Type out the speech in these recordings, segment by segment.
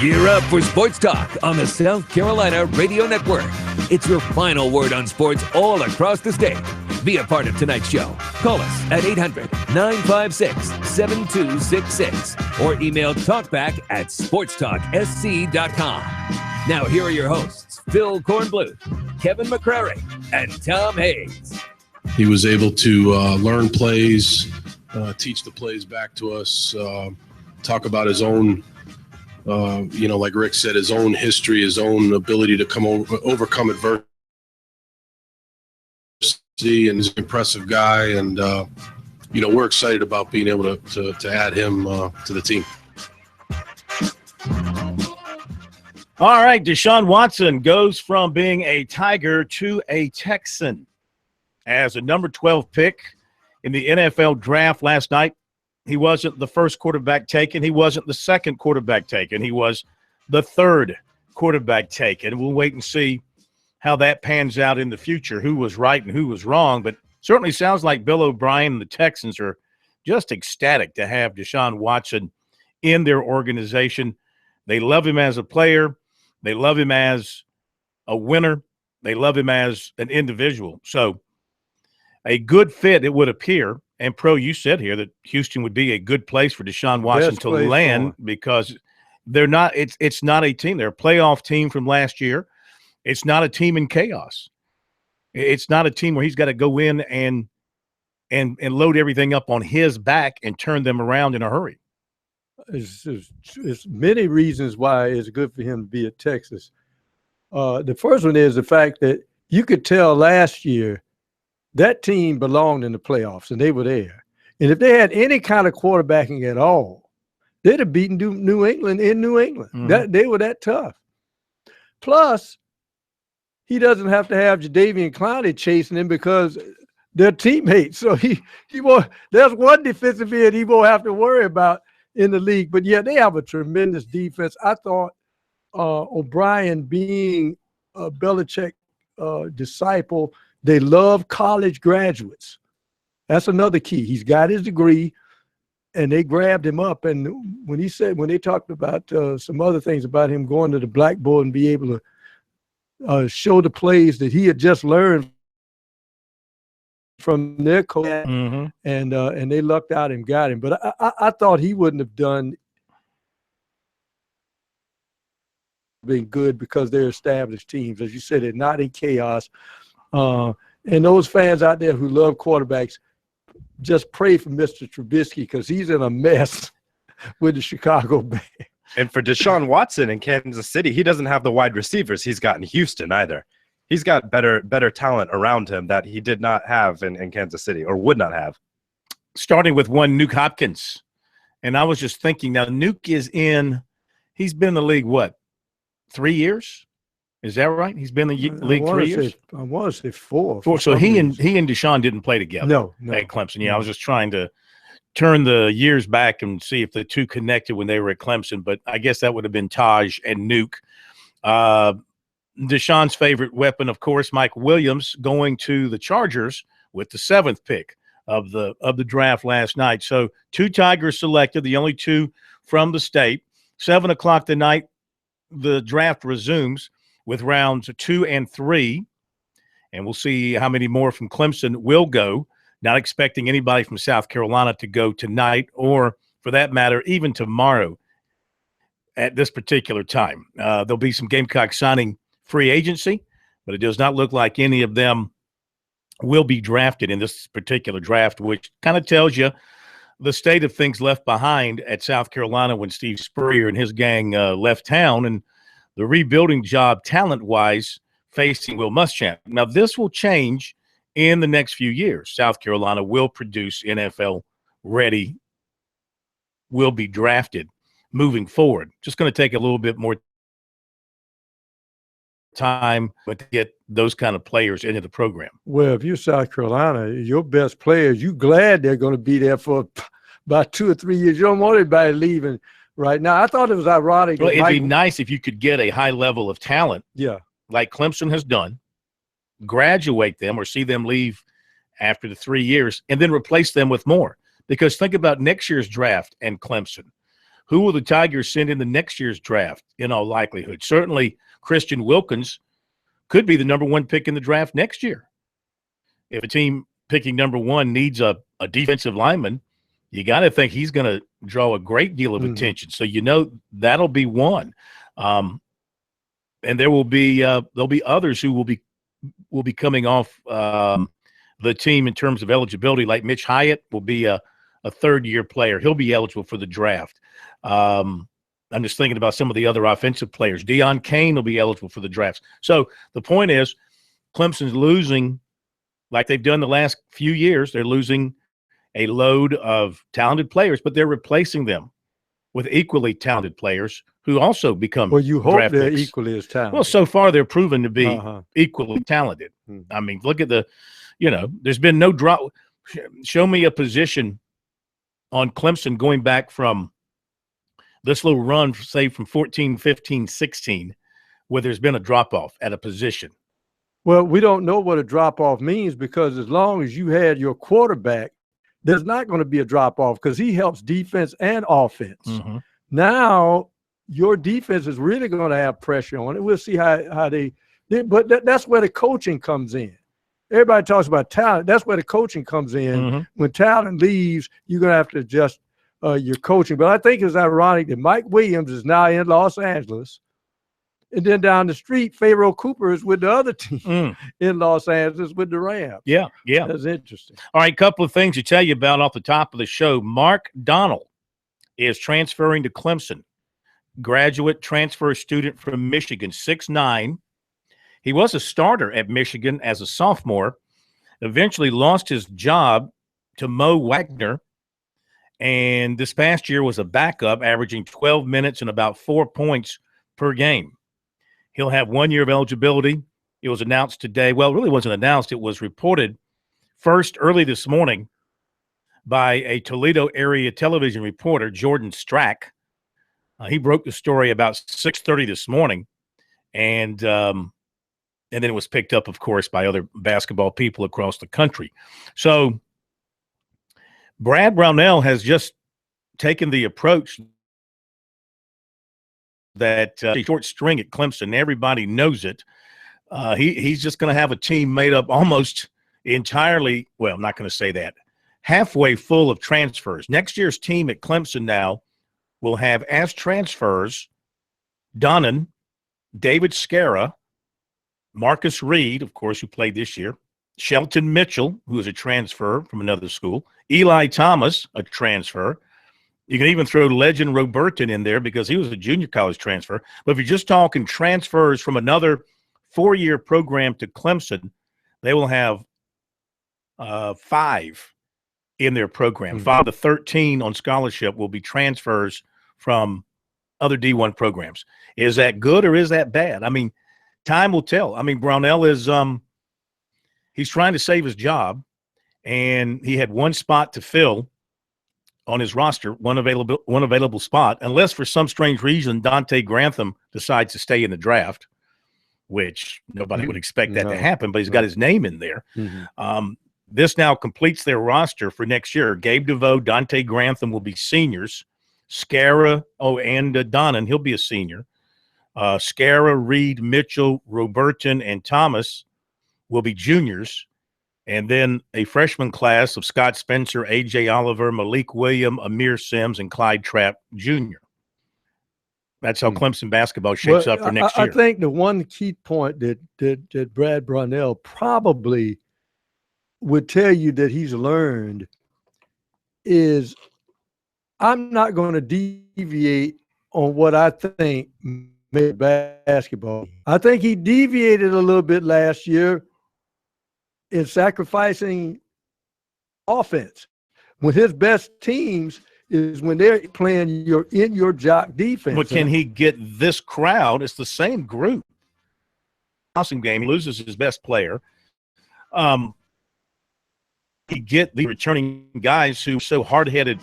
Gear up for Sports Talk on the South Carolina Radio Network. It's your final word on sports all across the state. Be a part of tonight's show. Call us at 800-956-7266 or email talkback@sportstalksc.com. Now here are your hosts, Phil Kornbluth, Kevin McCrary, and Tom Hayes. He was able to learn plays, teach the plays back to us, talk about his own, like Rick said, his own history, his own ability to overcome adversity, and he's an impressive guy. And, we're excited about being able to add him to the team. All right, Deshaun Watson goes from being a Tiger to a Texan as a number 12 pick in the NFL draft last night. He wasn't the first quarterback taken. He wasn't the second quarterback taken. He was the third quarterback taken. We'll wait and see how that pans out in the future, who was right and who was wrong. But certainly sounds like Bill O'Brien and the Texans are just ecstatic to have Deshaun Watson in their organization. They love him as a player. They love him as a winner. They love him as an individual. So a good fit, it would appear. And, Pro, you said here that Houston would be a good place for Deshaun Watson to land because they're not – it's not a team. They're a playoff team from last year. It's not a team in chaos. It's not a team where he's got to go in and load everything up on his back and turn them around in a hurry. It's many reasons why it's good for him to be at Texas. The first one is the fact that you could tell last year that team belonged in the playoffs, and they were there. And if they had any kind of quarterbacking at all, they'd have beaten New England in New England. Mm-hmm. They were that tough. Plus, he doesn't have to have Jadeveon Clowney chasing him because they're teammates. So he won't. There's one defensive end he won't have to worry about in the league. But, yeah, they have a tremendous defense. I thought O'Brien being a Belichick disciple, they love college graduates. That's another key. He's got his degree, and they grabbed him up. And when they talked about some other things about him going to the blackboard and be able to show the plays that he had just learned from their coach, Mm-hmm. and they lucked out and got him. But I thought he wouldn't have been good because they're established teams. As you said, they're not in chaos. And those fans out there who love quarterbacks, just pray for Mr. Trubisky because he's in a mess with the Chicago Bears. And for Deshaun Watson in Kansas City, he doesn't have the wide receivers he's got in Houston either. He's got better talent around him that he did not have in Kansas City or would not have. Starting with one, Nuke Hopkins. And I was just thinking, now Nuke he's been in the league, 3 years? Is that right? He's been in the league 3 years? I want to say four. So he and Deshaun didn't play together. No. At Clemson. Yeah, I was just trying to turn the years back and see if the two connected when they were at Clemson, but I guess that would have been Taj and Nuke. Deshaun's favorite weapon, of course, Mike Williams, going to the Chargers with the 7th pick of the draft last night. So 2 Tigers selected, the only 2 from the state. 7 o'clock tonight, the draft resumes with rounds 2 and 3, and we'll see how many more from Clemson will go. Not expecting anybody from South Carolina to go tonight or, for that matter, even tomorrow at this particular time. There'll be some Gamecock signing free agency, but it does not look like any of them will be drafted in this particular draft, which kind of tells you the state of things left behind at South Carolina when Steve Spurrier and his gang left town, and the rebuilding job talent-wise facing Will Muschamp. Now, this will change in the next few years. South Carolina will produce NFL-ready, will be drafted moving forward. Just going to take a little bit more time to get those kind of players into the program. Well, if you're South Carolina, your best players, you glad they're going to be there for about 2 or 3 years. You don't want anybody leaving right now. I thought it was ironic. Well, it'd be nice if you could get a high level of talent, like Clemson has done, graduate them or see them leave after the 3 years, and then replace them with more. Because think about next year's draft and Clemson. who will the Tigers send in the next year's draft in all likelihood? Certainly Christian Wilkins could be the number 1 pick in the draft next year. If a team picking number 1 needs a defensive lineman, you got to think he's going to draw a great deal of attention. So that'll be one. And there'll be others who will be coming off the team in terms of eligibility, like Mitch Hyatt will be a third-year player. He'll be eligible for the draft. I'm just thinking about some of the other offensive players. Deion Kane will be eligible for the drafts. So the point is, Clemson's losing, like they've done the last few years, they're losing a load of talented players, but they're replacing them with equally talented players who also become you hope draft they're picks. equally as talented. Well, so far they're proven to be equally talented. I mean, look at there's been no drop. Show me a position on Clemson going back from this little run, say from 14, 15, 16, where there's been a drop-off at a position. Well, we don't know what a drop-off means, because as long as you had your quarterback, there's not going to be a drop-off, because he helps defense and offense. Now, your defense is really going to have pressure on it. We'll see how they but that's where the coaching comes in. Everybody talks about talent. That's where the coaching comes in. When talent leaves, you're going to have to adjust your coaching. But I think it's ironic that Mike Williams is now in Los Angeles, and then down the street, Pharaoh Cooper is with the other team in Los Angeles with the Rams. Yeah. That's interesting. All right, couple of things to tell you about off the top of the show. Mark Donnell is transferring to Clemson. Graduate transfer student from Michigan, 6'9". He was a starter at Michigan as a sophomore, eventually lost his job to Mo Wagner, and this past year was a backup, averaging 12 minutes and about 4 points per game. He'll have 1 year of eligibility. It was announced today. Well, it really wasn't announced. It was reported first early this morning by a Toledo area television reporter, Jordan Strack. He broke the story about 6:30 this morning, and then it was picked up, of course, by other basketball people across the country. So Brad Brownell has just taken the approach that a short string at Clemson. Everybody knows it. He's just going to have a team made up almost entirely, well, I'm not going to say that, halfway full of transfers. Next year's team at Clemson now will have as transfers Donnan, David Scarra, Marcus Reed, of course, who played this year, Shelton Mitchell, who is a transfer from another school, Eli Thomas, a transfer. You can even throw legend Roberton in there because he was a junior college transfer. But if you're just talking transfers from another 4-year program to Clemson, they will have 5 in their program. 5 of the 13 on scholarship will be transfers from other D1 programs. Is that good or is that bad? I mean, time will tell. I mean, Brownell is he's trying to save his job, and he had one spot to fill on his roster, one available spot, unless for some strange reason Dante Grantham decides to stay in the draft, which nobody would expect that to happen, but he's got his name in there. This now completes their roster for next year. Gabe DeVoe, Dante Grantham will be seniors. Scarra, and Donnan, he'll be a senior. Scarra, Reed, Mitchell, Roberton, and Thomas will be juniors. And then a freshman class of Scott Spencer, A.J. Oliver, Malik William, Amir Sims, and Clyde Trapp Jr. That's how Clemson basketball shapes up for next year. I think the one key point that Brad Brownell probably would tell you that he's learned is, I'm not going to deviate on what I think made basketball. I think he deviated a little bit last year in sacrificing offense. When his best teams is when they're playing in your jock defense. But can he get this crowd? It's the same group. Awesome game. He loses his best player. He get the returning guys who were so hard-headed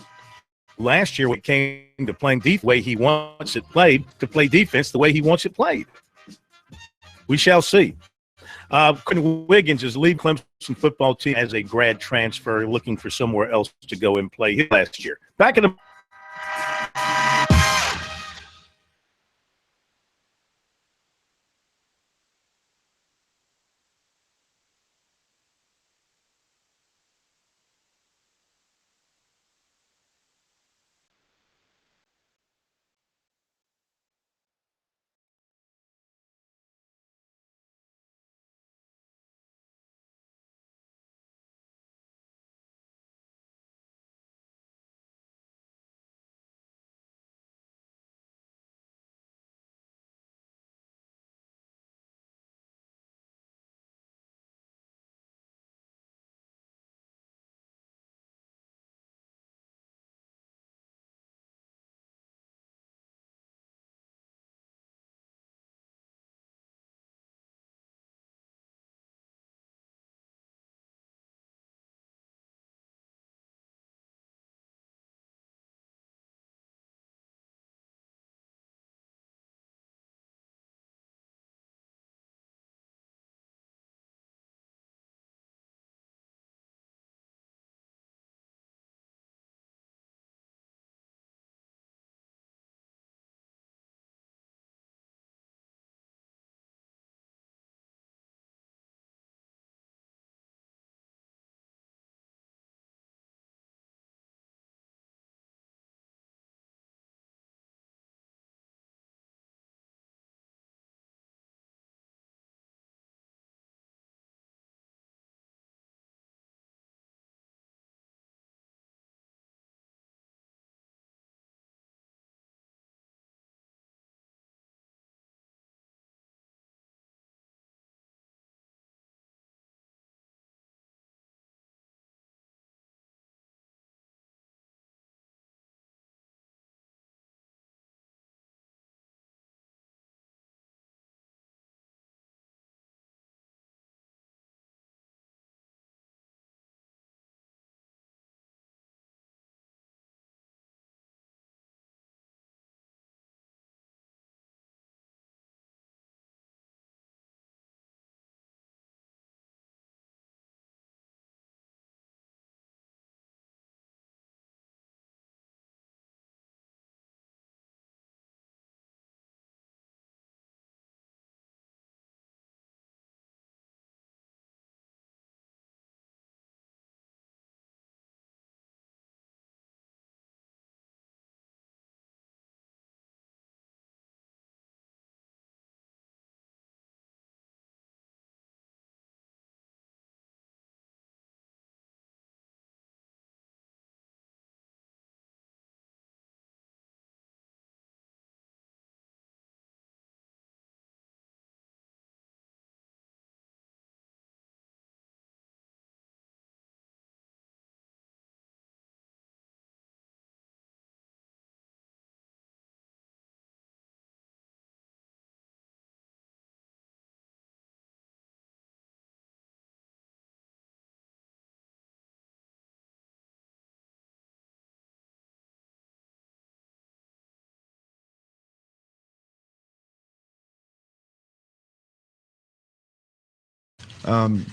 last year when it came to playing defense the way he wants it played, to play defense the way he wants it played. We shall see. Quentin Wiggins is lead Clemson football team as a grad transfer, looking for somewhere else to go and play last year. Back in the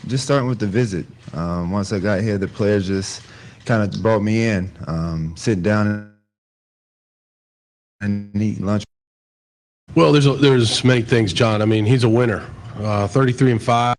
Just starting with the visit. Once I got here, the players just kind of brought me in, sit down and eat lunch. Well, there's many things, John. I mean, he's a winner. 33-5.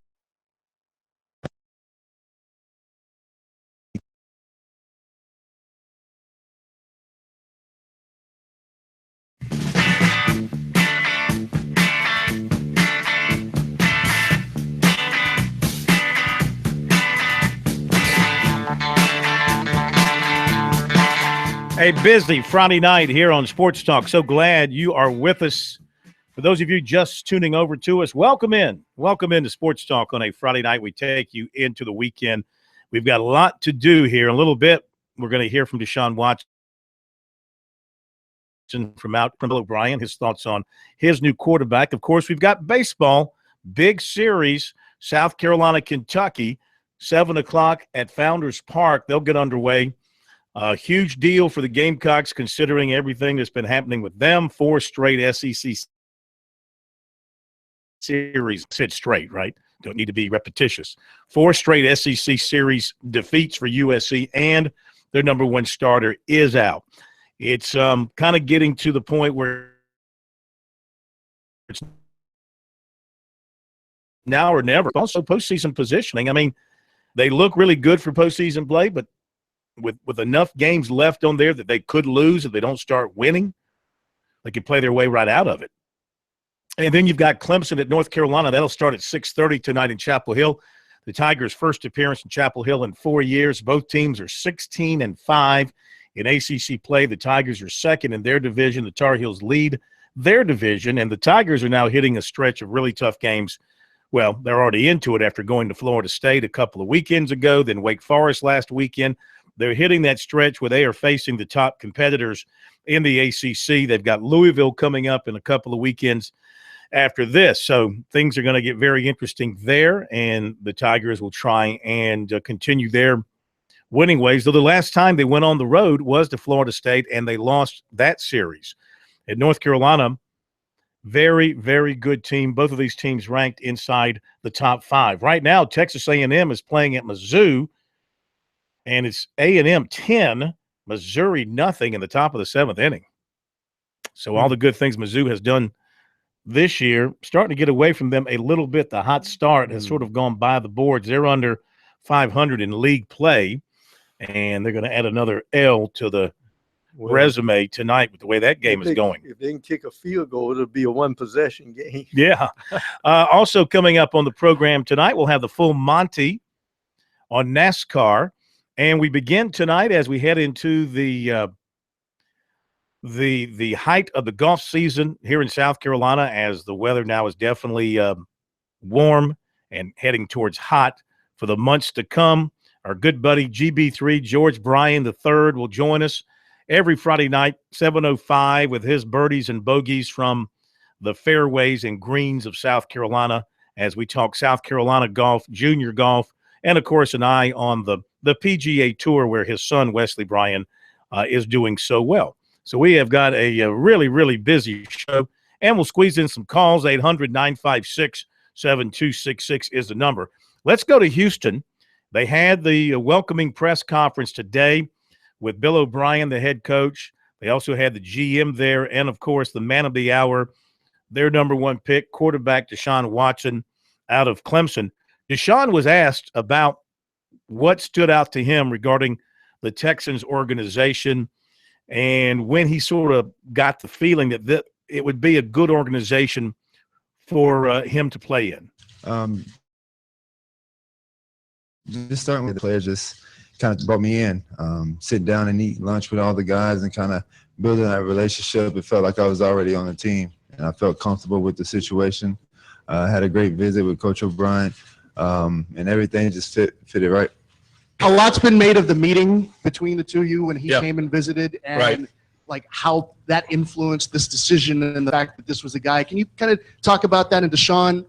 A busy Friday night here on Sports Talk. So glad you are with us. For those of you just tuning over to us, welcome in. Welcome into Sports Talk on a Friday night. We take you into the weekend. We've got a lot to do here. In a little bit, we're going to hear from Deshaun Watson from Bill O'Brien, his thoughts on his new quarterback. Of course, we've got baseball, big series, South Carolina, Kentucky, 7 o'clock at Founders Park. They'll get underway. A huge deal for the Gamecocks considering everything that's been happening with them. 4 straight SEC series. Sit straight, right? Don't need to be repetitious. 4 straight SEC series defeats for USC, and their number 1 starter is out. It's kind of getting to the point where it's now or never. Also, postseason positioning. I mean, they look really good for postseason play, but with enough games left on there that they could lose if they don't start winning, they could play their way right out of it. And then you've got Clemson at North Carolina. That'll start at 6:30 tonight in Chapel Hill. The Tigers' first appearance in Chapel Hill in 4 years. Both teams are 16-5 in ACC play. The Tigers are second in their division. The Tar Heels lead their division, and the Tigers are now hitting a stretch of really tough games. Well, they're already into it after going to Florida State a couple of weekends ago, then Wake Forest last weekend. They're hitting that stretch where they are facing the top competitors in the ACC. They've got Louisville coming up in a couple of weekends after this. So things are going to get very interesting there, and the Tigers will try and continue their winning ways. Though the last time they went on the road was to Florida State, and they lost that series. At North Carolina, very, very good team. Both of these teams ranked inside the top 5. Right now, Texas A&M is playing at Mizzou, and it's A&M 10, Missouri nothing in the top of the 7th inning. So all the good things Mizzou has done this year, starting to get away from them a little bit. The hot start has sort of gone by the boards. They're under 500 in league play, and they're going to add another L to the resume tonight with the way that game is going. If they can kick a field goal, it'll be a 1-possession game. Yeah. Also coming up on the program tonight, we'll have the full Monty on NASCAR. And we begin tonight as we head into the height of the golf season here in South Carolina, as the weather now is definitely warm and heading towards hot for the months to come. Our good buddy GB3, George Bryan III, will join us every Friday night, 7:05, with his birdies and bogeys from the fairways and greens of South Carolina as we talk South Carolina golf, junior golf, and, of course, an eye on the PGA Tour where his son, Wesley Bryan, is doing so well. So we have got a really, really busy show, and we'll squeeze in some calls. 800-956-7266 is the number. Let's go to Houston. They had the welcoming press conference today with Bill O'Brien, the head coach. They also had the GM there and, of course, the man of the hour, their number 1 pick, quarterback Deshaun Watson out of Clemson. Deshaun was asked about what stood out to him regarding the Texans organization and when he sort of got the feeling that it would be a good organization for him to play in. Just starting with the players just kind of brought me in, sit down and eat lunch with all the guys and kind of building that relationship. It felt like I was already on the team, and I felt comfortable with the situation. I had a great visit with Coach O'Brien, and everything just fitted right. A lot's been made of the meeting between the two of you when he came and visited, and Right. like how that influenced this decision and the fact that this was a guy. Can you kind of talk about that? And Deshaun,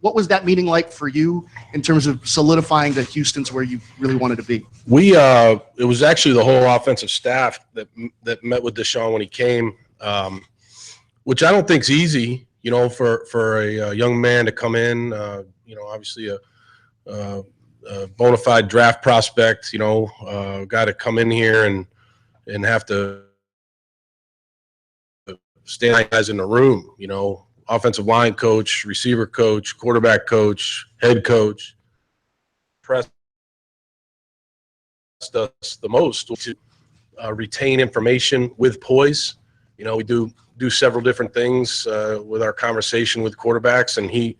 what was that meeting like for you in terms of solidifying that Houston's where you really wanted to be? It was actually the whole offensive staff that met with Deshaun when he came, which I don't think is easy, for a young man to come in, obviously bona fide draft prospect, guy to come in here and have to stand guys in the room, offensive line coach, receiver coach, quarterback coach, head coach. Impressed us the most to retain information with poise. We do several different things with our conversation with quarterbacks, and he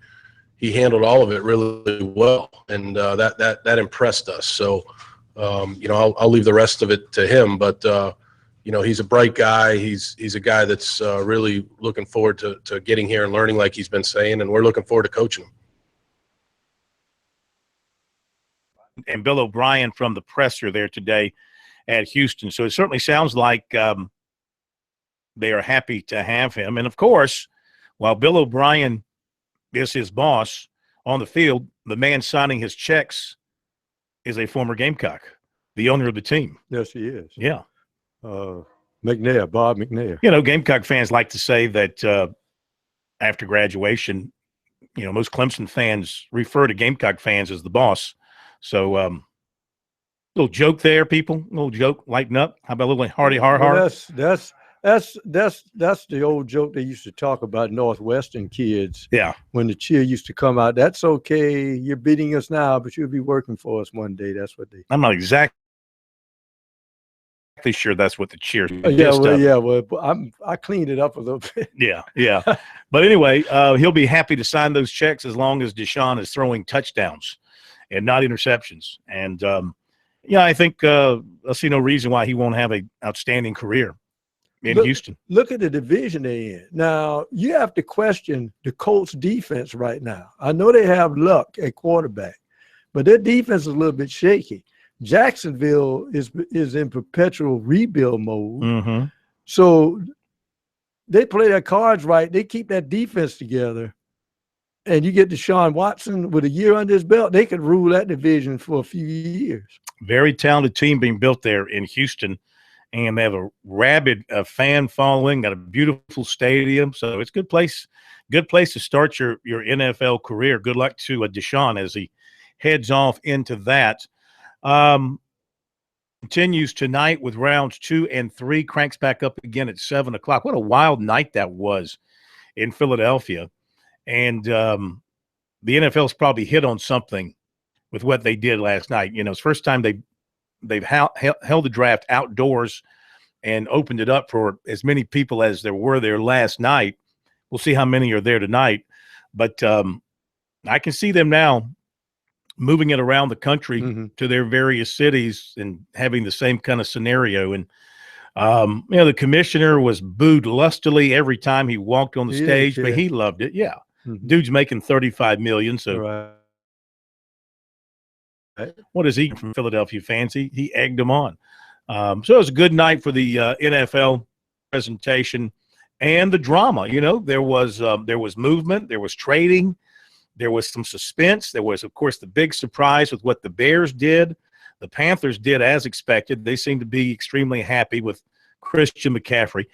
handled all of it really well, and that impressed us. So, I'll leave the rest of it to him, but he's a bright guy. He's a guy that's really looking forward to getting here and learning, like he's been saying, and we're looking forward to coaching him. And Bill O'Brien from the presser there today at Houston. So it certainly sounds like they are happy to have him. And, of course, while Bill O'Brien is his boss on the field, the man signing his checks is a former Gamecock, the owner of the team. Yes, he is. Yeah. McNair, Bob McNair. Gamecock fans like to say that after graduation, most Clemson fans refer to Gamecock fans as the boss. So little joke there, people. Little joke, lighten up. How about a little hardy har har? Well, that's the old joke they used to talk about Northwestern kids. Yeah. When the cheer used to come out, that's okay. You're beating us now, but you'll be working for us one day. That's what they. I'm not exactly sure that's what the cheer. I cleaned it up a little bit. Yeah. But anyway, he'll be happy to sign those checks as long as Deshaun is throwing touchdowns and not interceptions. And I think I see no reason why he won't have an outstanding career in Houston. Look at the division they're in. Now, you have to question the Colts defense right now. I know they have Luck at quarterback, but their defense is a little bit shaky. Jacksonville is in perpetual rebuild mode. Mm-hmm. So they play their cards right. They keep that defense together. And you get Deshaun Watson with a year under his belt, they could rule that division for a few years. Very talented team being built there in Houston. And they have a rabid fan following, got a beautiful stadium. So it's a good place to start your NFL career. Good luck to Deshaun as he heads off into that. Continues tonight with rounds 2 and 3, cranks back up again at 7 o'clock. What a wild night that was in Philadelphia. And the NFL's probably hit on something with what they did last night. It's the first time they've held the draft outdoors and opened it up for as many people as there were there last night. We'll see how many are there tonight. But I can see them now moving it around the country to their various cities and having the same kind of scenario. And, the commissioner was booed lustily every time he walked on the stage, but he loved it. Yeah. Mm-hmm. Dude's making $35 million. So what is he from Philadelphia fans? He egged them on. So it was a good night for the NFL presentation and the drama. There was movement, there was trading, there was some suspense. There was, of course, the big surprise with what the Bears did. The Panthers did as expected. They seemed to be extremely happy with Christian McCaffrey.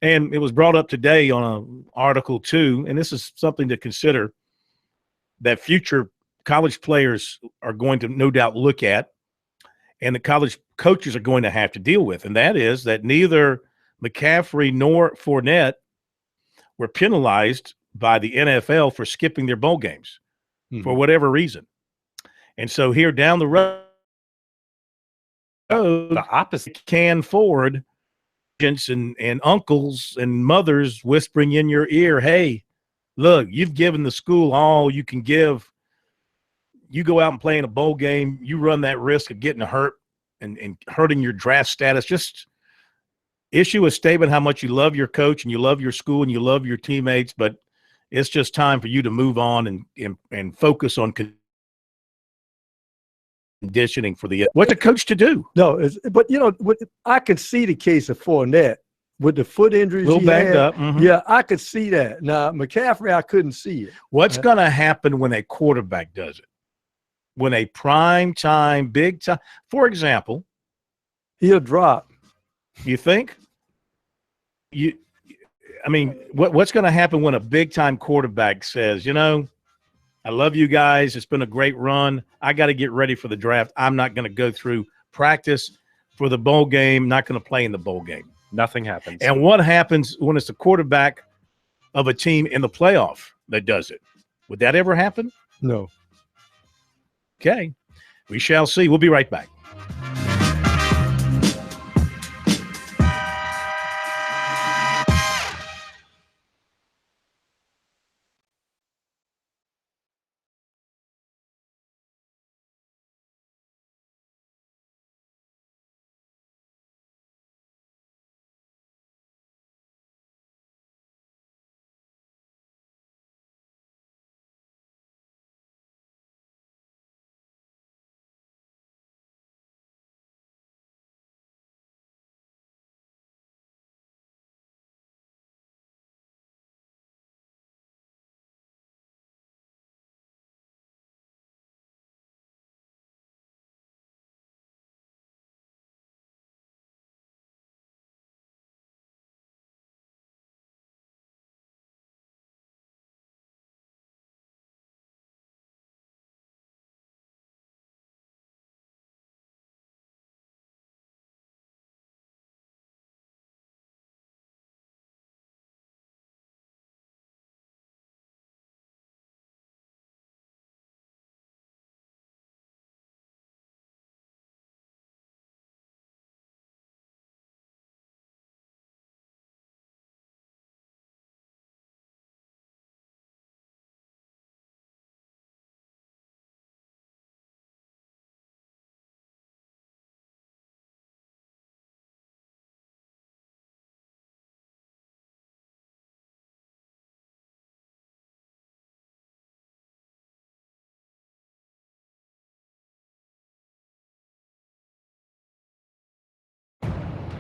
And it was brought up today on an article too, and this is something to consider that future college players are going to no doubt look at, and the college coaches are going to have to deal with, and that is that neither McCaffrey nor Fournette were penalized by the NFL for skipping their bowl games for whatever reason. And so here down the road, the opposite can forward and uncles and mothers whispering in your ear, hey, look, you've given the school all you can give. You go out and play in a bowl game, you run that risk of getting hurt and hurting your draft status. Just issue a statement how much you love your coach and you love your school and you love your teammates, but it's just time for you to move on and focus on conditioning for what the coach to do. No, but I could see the case of Fournette with the foot injuries. A little banged up. Mm-hmm. Yeah, I could see that. Now, McCaffrey, I couldn't see it. What's going to happen when a quarterback does it? When a prime time, big time, for example, he'll drop. You think? What's going to happen when a big time quarterback says, I love you guys. It's been a great run. I got to get ready for the draft. I'm not going to go through practice for the bowl game, not going to play in the bowl game. Nothing happens. And what happens when it's the quarterback of a team in the playoff that does it? Would that ever happen? No. Okay. We shall see. We'll be right back.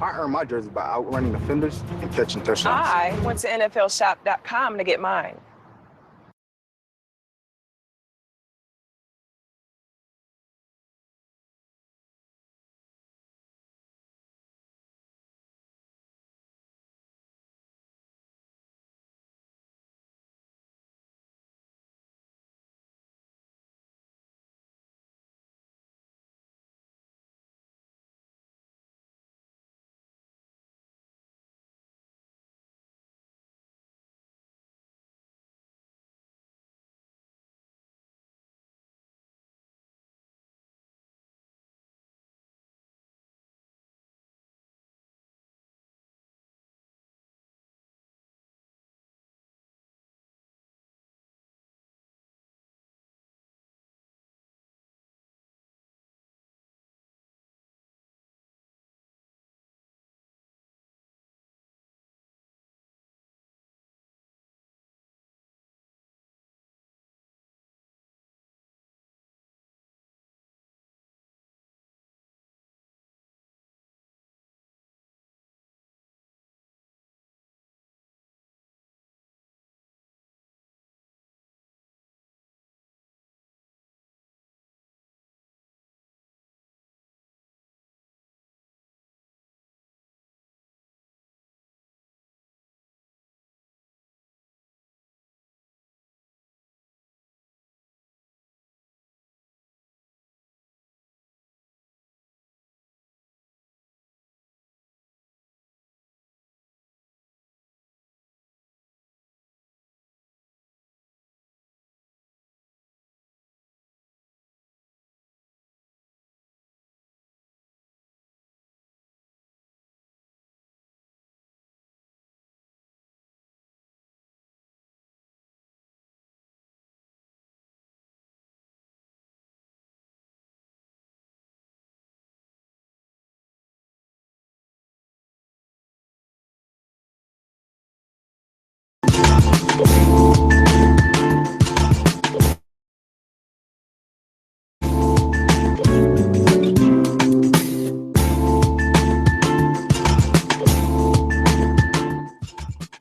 I earned my jersey by outrunning defenders and catching touchdowns. I went to NFLshop.com to get mine.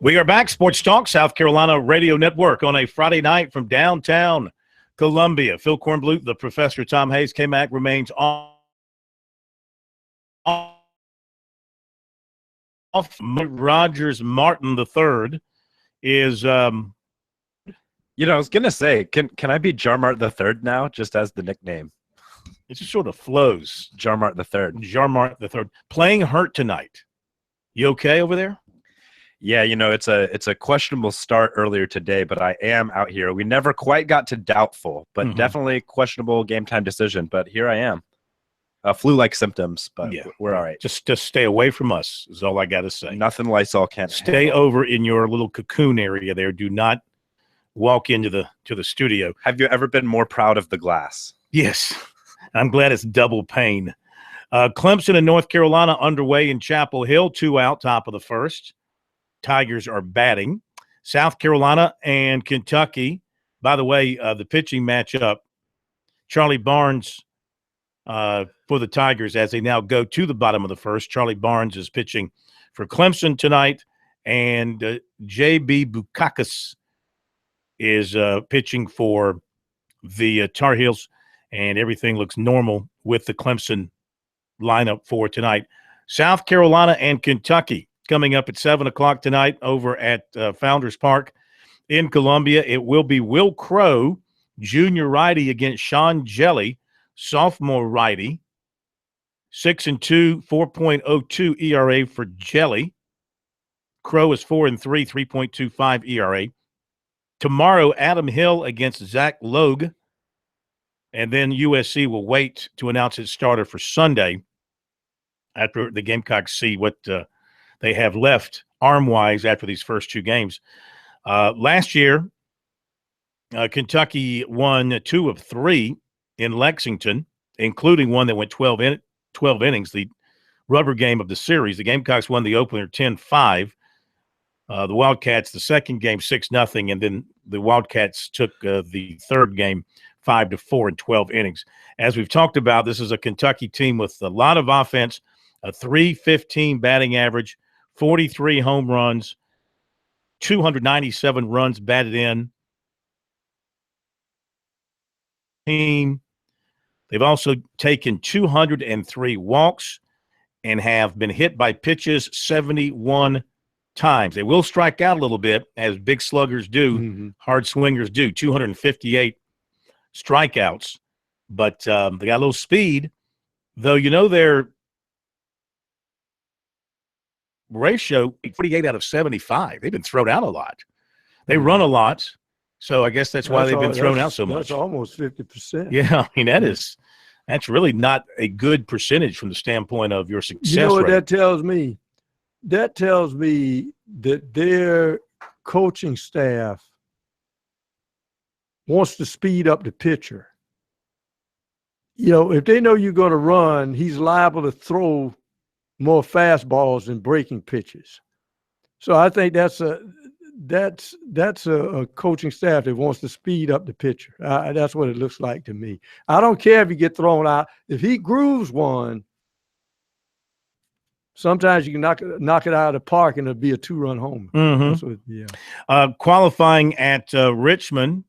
We are back. Sports Talk, South Carolina Radio Network on a Friday night from downtown Columbia. Phil Kornblut, the professor, Tom Hayes, K-Mac remains off. Rogers Martin III is I was gonna say, can I be Jarmart the Third now, just as the nickname? It just sort of flows. Jarmart the Third. Jarmart the Third. Playing hurt tonight. You okay over there? Yeah, it's a questionable start earlier today, but I am out here. We never quite got to doubtful, but definitely questionable game time decision. But here I am. Flu-like symptoms, but we're all right. Just stay away from us is all I got to say. Nothing Lysol can't stay handle. over in your little cocoon area there. Do not walk into the studio. Have you ever been more proud of the glass? Yes. I'm glad it's double pane. Clemson and North Carolina underway in Chapel Hill, 2 out, top of the first. Tigers are batting. South Carolina and Kentucky. By the way, the pitching matchup, Charlie Barnes for the Tigers as they now go to the bottom of the first. Charlie Barnes is pitching for Clemson tonight, and J.B. Bukakis is pitching for the Tar Heels, and everything looks normal with the Clemson lineup for tonight. South Carolina and Kentucky coming up at 7 o'clock tonight over at Founders Park in Columbia. It will be Will Crow, junior righty, against Sean Jelly, sophomore righty. 6-2, 4.02 ERA for Jelly. Crow is 4-3, 3.25 ERA. Tomorrow, Adam Hill against Zach Logue. And then USC will wait to announce its starter for Sunday after the Gamecocks see what they have left arm-wise after these first 2 games. Last year, Kentucky won 2 of 3 in Lexington, including one that went 12 innings, the rubber game of the series. The Gamecocks won the opener 10-5. The Wildcats, the second game, 6-0, and then the Wildcats took the third game 5-4 in 12 innings. As we've talked about, this is a Kentucky team with a lot of offense, a .315 batting average, 43 home runs, 297 runs batted in. They've also taken 203 walks and have been hit by pitches 71 times. They will strike out a little bit, as big sluggers do, hard swingers do, 258 strikeouts. But they got a little speed, though, their ratio, 48 out of 75. They've been thrown out a lot. They run a lot, so I guess that's why they've been thrown out so much. That's almost 50%. Yeah, I mean, that's really not a good percentage from the standpoint of your success rate. You know what that tells me? That tells me that their coaching staff wants to speed up the pitcher. If they know you're going to run, he's liable to throw more fastballs than breaking pitches. So I think that's a coaching staff that wants to speed up the pitcher. That's what it looks like to me. I don't care if he get thrown out. If he grooves one, sometimes you can knock it out of the park and it'll be a 2-run homer. Qualifying at Richmond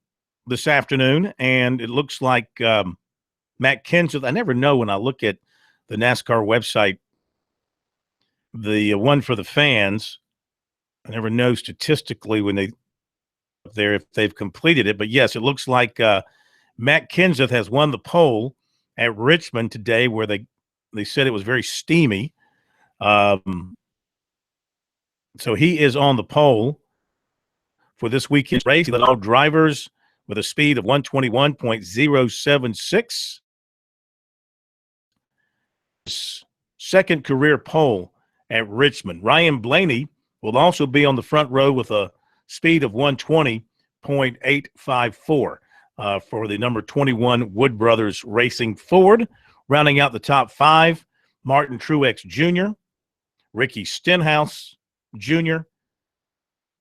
this afternoon, and it looks like Matt Kenseth. I never know when I look at the NASCAR website, the one for the fans. I never know statistically when if they've completed it. But yes, it looks like Matt Kenseth has won the pole at Richmond today, where they said it was very steamy. So he is on the pole for this weekend's race. He led all drivers with a speed of 121.076. Second career pole at Richmond. Ryan Blaney will also be on the front row with a speed of 120.854 for the number 21 Wood Brothers Racing Ford. Rounding out the top 5, Martin Truex Jr., Ricky Stenhouse Jr.,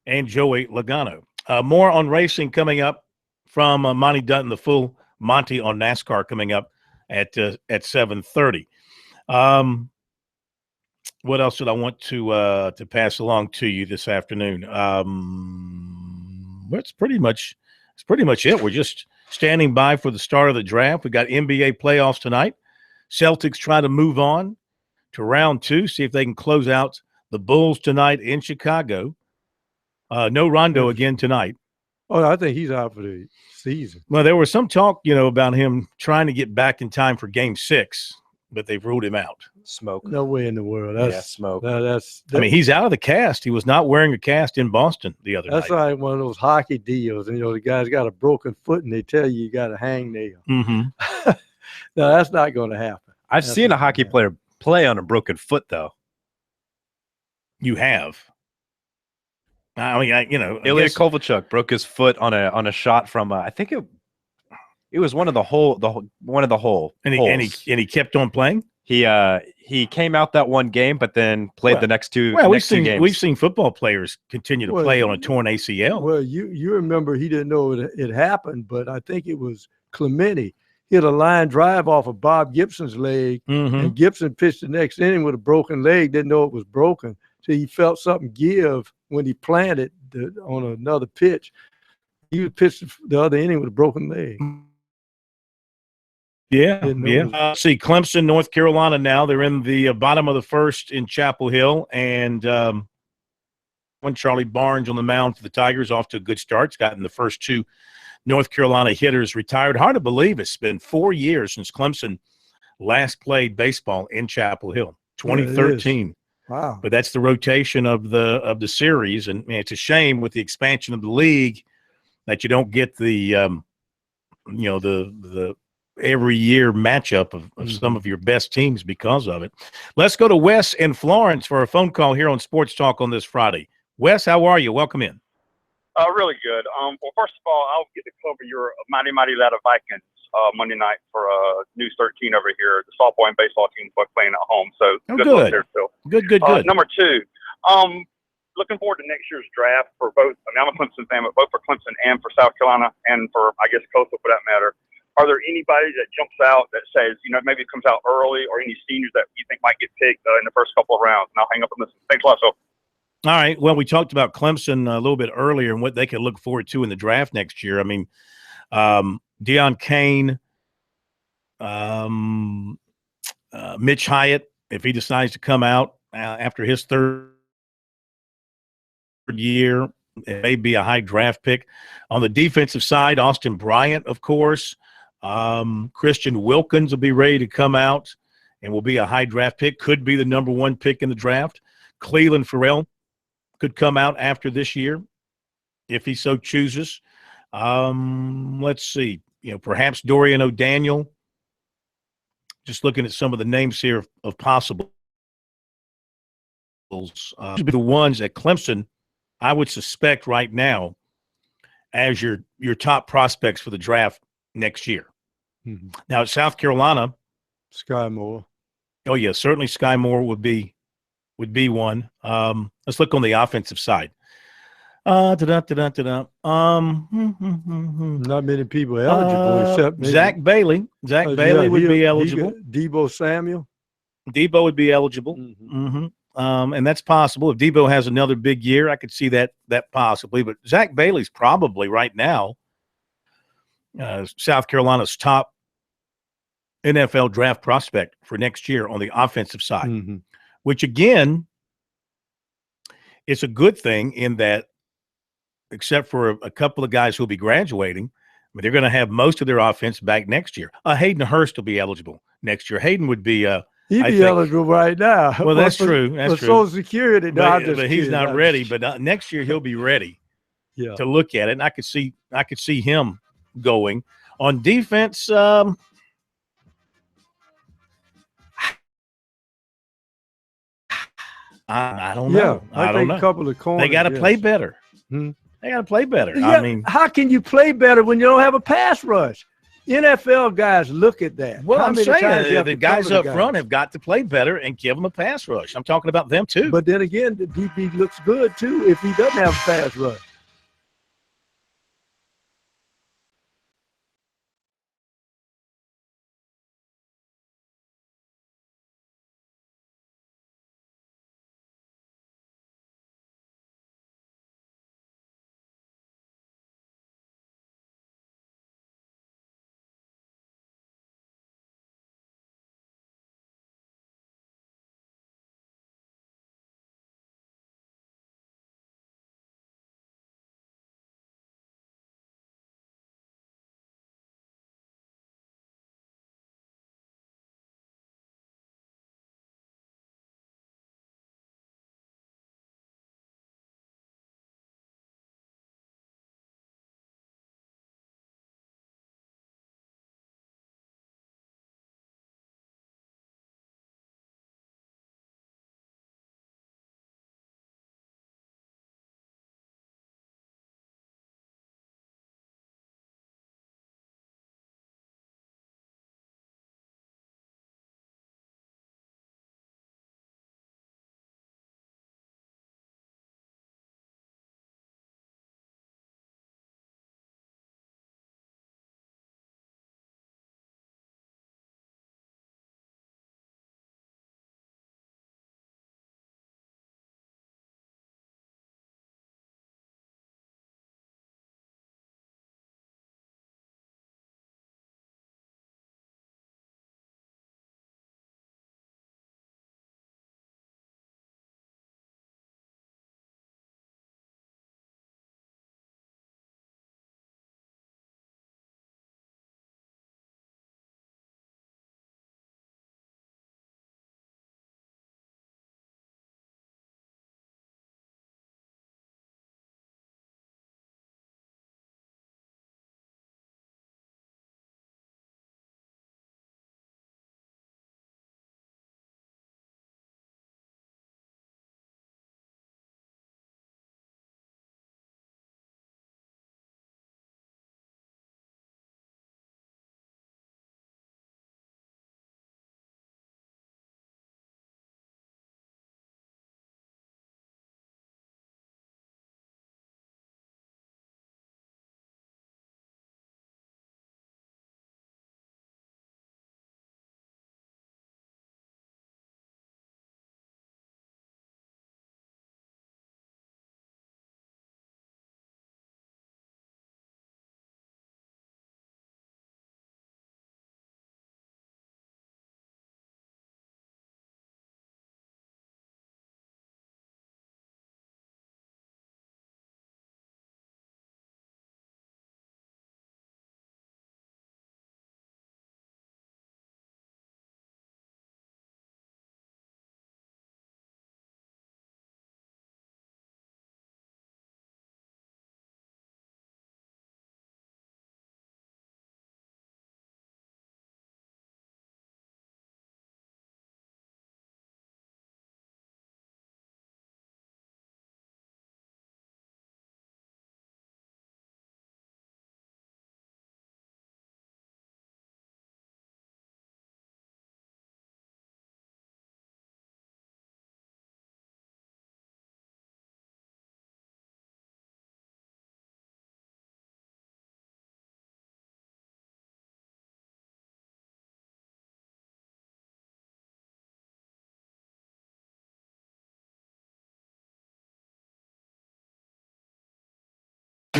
and Joey Logano. More on racing coming up from Monty Dutton, the full Monty on NASCAR coming up at 7:30. What else did I want to pass along to you this afternoon? That's pretty much it. We're just standing by for the start of the draft. We got NBA playoffs tonight. Celtics try to move on to round 2, see if they can close out the Bulls tonight in Chicago. No Rondo again tonight. Oh, I think he's out for the season. Well, there was some talk, about him trying to get back in time for Game 6, but they've ruled him out. Smoke. No way in the world. Smoke. I mean, he's out of the cast. He was not wearing a cast in Boston the other night. That's like one of those hockey deals. And, the guy's got a broken foot and they tell you got a hangnail. Mm-hmm. No, that's not going to happen. I've seen a hockey player play on a broken foot, though. You have. I mean, Ilya Kovalchuk broke his foot on a shot from I think it was one of the hole and he kept on playing. He came out that one game, but then played the next two. Well, next two games. We've seen football players continue to play on a torn ACL. Well, you remember he didn't know it happened, but I think it was Clemente hit a line drive off of Bob Gibson's leg, and Gibson pitched the next inning with a broken leg. Didn't know it was broken, so he felt something give when he planted on another pitch. He was pitched the other inning with a broken leg. Yeah. See, Clemson, North Carolina now. They're in the bottom of the first in Chapel Hill. And when Charlie Barnes on the mound for the Tigers, off to a good start. He's gotten the first two North Carolina hitters retired. Hard to believe it's been 4 years since Clemson last played baseball in Chapel Hill, 2013. Wow. But that's the rotation of the series. And it's a shame with the expansion of the league that you don't get the every year matchup of some of your best teams because of it. Let's go to Wes in Florence for a phone call here on Sports Talk on this Friday. Wes, how are you? Welcome in. Really good. Well, first of all, I'll get to cover your Mighty Mighty Ladder Vikings Monday night for News 13 over here. The softball and baseball teams both playing at home. So good luck there, Phil. Good. Number two, looking forward to next year's draft for both. I mean, I'm a Clemson fan, but both for Clemson and for South Carolina and for, I guess, Coastal for that matter. Are there anybody that jumps out that says, maybe it comes out early, or any seniors that you think might get picked in the first couple of rounds? And I'll hang up and listen. Thanks a lot, Phil. All right. Well, we talked about Clemson a little bit earlier and what they could look forward to in the draft next year. I mean, Deion Kane, Mitch Hyatt, if he decides to come out after his third year, it may be a high draft pick. On the defensive side, Austin Bryant, of course. Christian Wilkins will be ready to come out and will be a high draft pick, could be the number one pick in the draft. Cleveland Farrell could come out after this year if he so chooses. Let's see, perhaps Dorian O'Daniel. Just looking at some of the names here of possibles. These be the ones at Clemson I would suspect right now as your top prospects for the draft next year. Now at South Carolina, Sky Moore. Oh yeah, certainly Sky Moore would be one. Let's look on the offensive side. Not many people eligible except Zach Bailey. Zach Bailey would be eligible. Debo Samuel. Debo would be eligible. And that's possible. If Debo has another big year, I could see that possibly. But Zach Bailey's probably right now South Carolina's top NFL draft prospect for next year on the offensive side, which again, it's a good thing in that, except for a couple of guys who will be graduating, but they're going to have most of their offense back next year. Hayden Hurst will be eligible next year. Hayden would be he'd be eligible right now. Well, that's true. That's true. Social Security, but he's not ready. But next year he'll be ready to look at it, and I could see him going on defense. I don't know. I don't know. A couple of corners, they got to play better. They got to play better. Yeah, I mean, how can you play better when you don't have a pass rush? NFL guys look at that. Well, I'm saying the guys up front have got to play better and give them a pass rush. I'm talking about them too. But then again, the DB looks good too if he doesn't have a pass rush.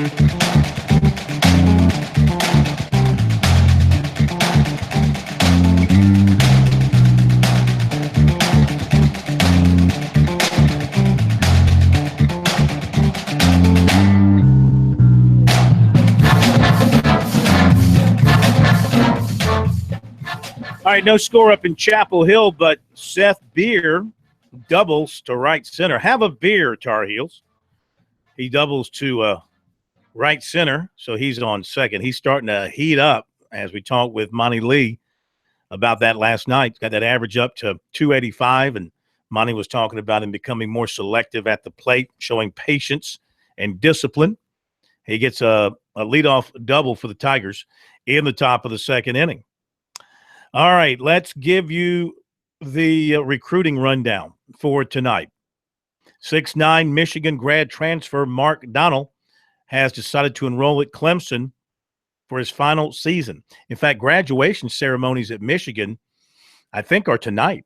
All right, no score up in Chapel Hill, but Seth Beer doubles to right center. Have a beer, Tar Heels. He doubles to right center, so he's on second. He's starting to heat up, as we talked with Monty Lee about that last night. Got that average up to 285, and Monty was talking about him becoming more selective at the plate, showing patience and discipline. He gets a leadoff double for the Tigers in the top of the second inning. All right, let's give you the recruiting rundown for tonight. 6'9" Michigan grad transfer Mark Donnell has decided to enroll at Clemson for his final season. In fact, graduation ceremonies at Michigan, I think, are tonight.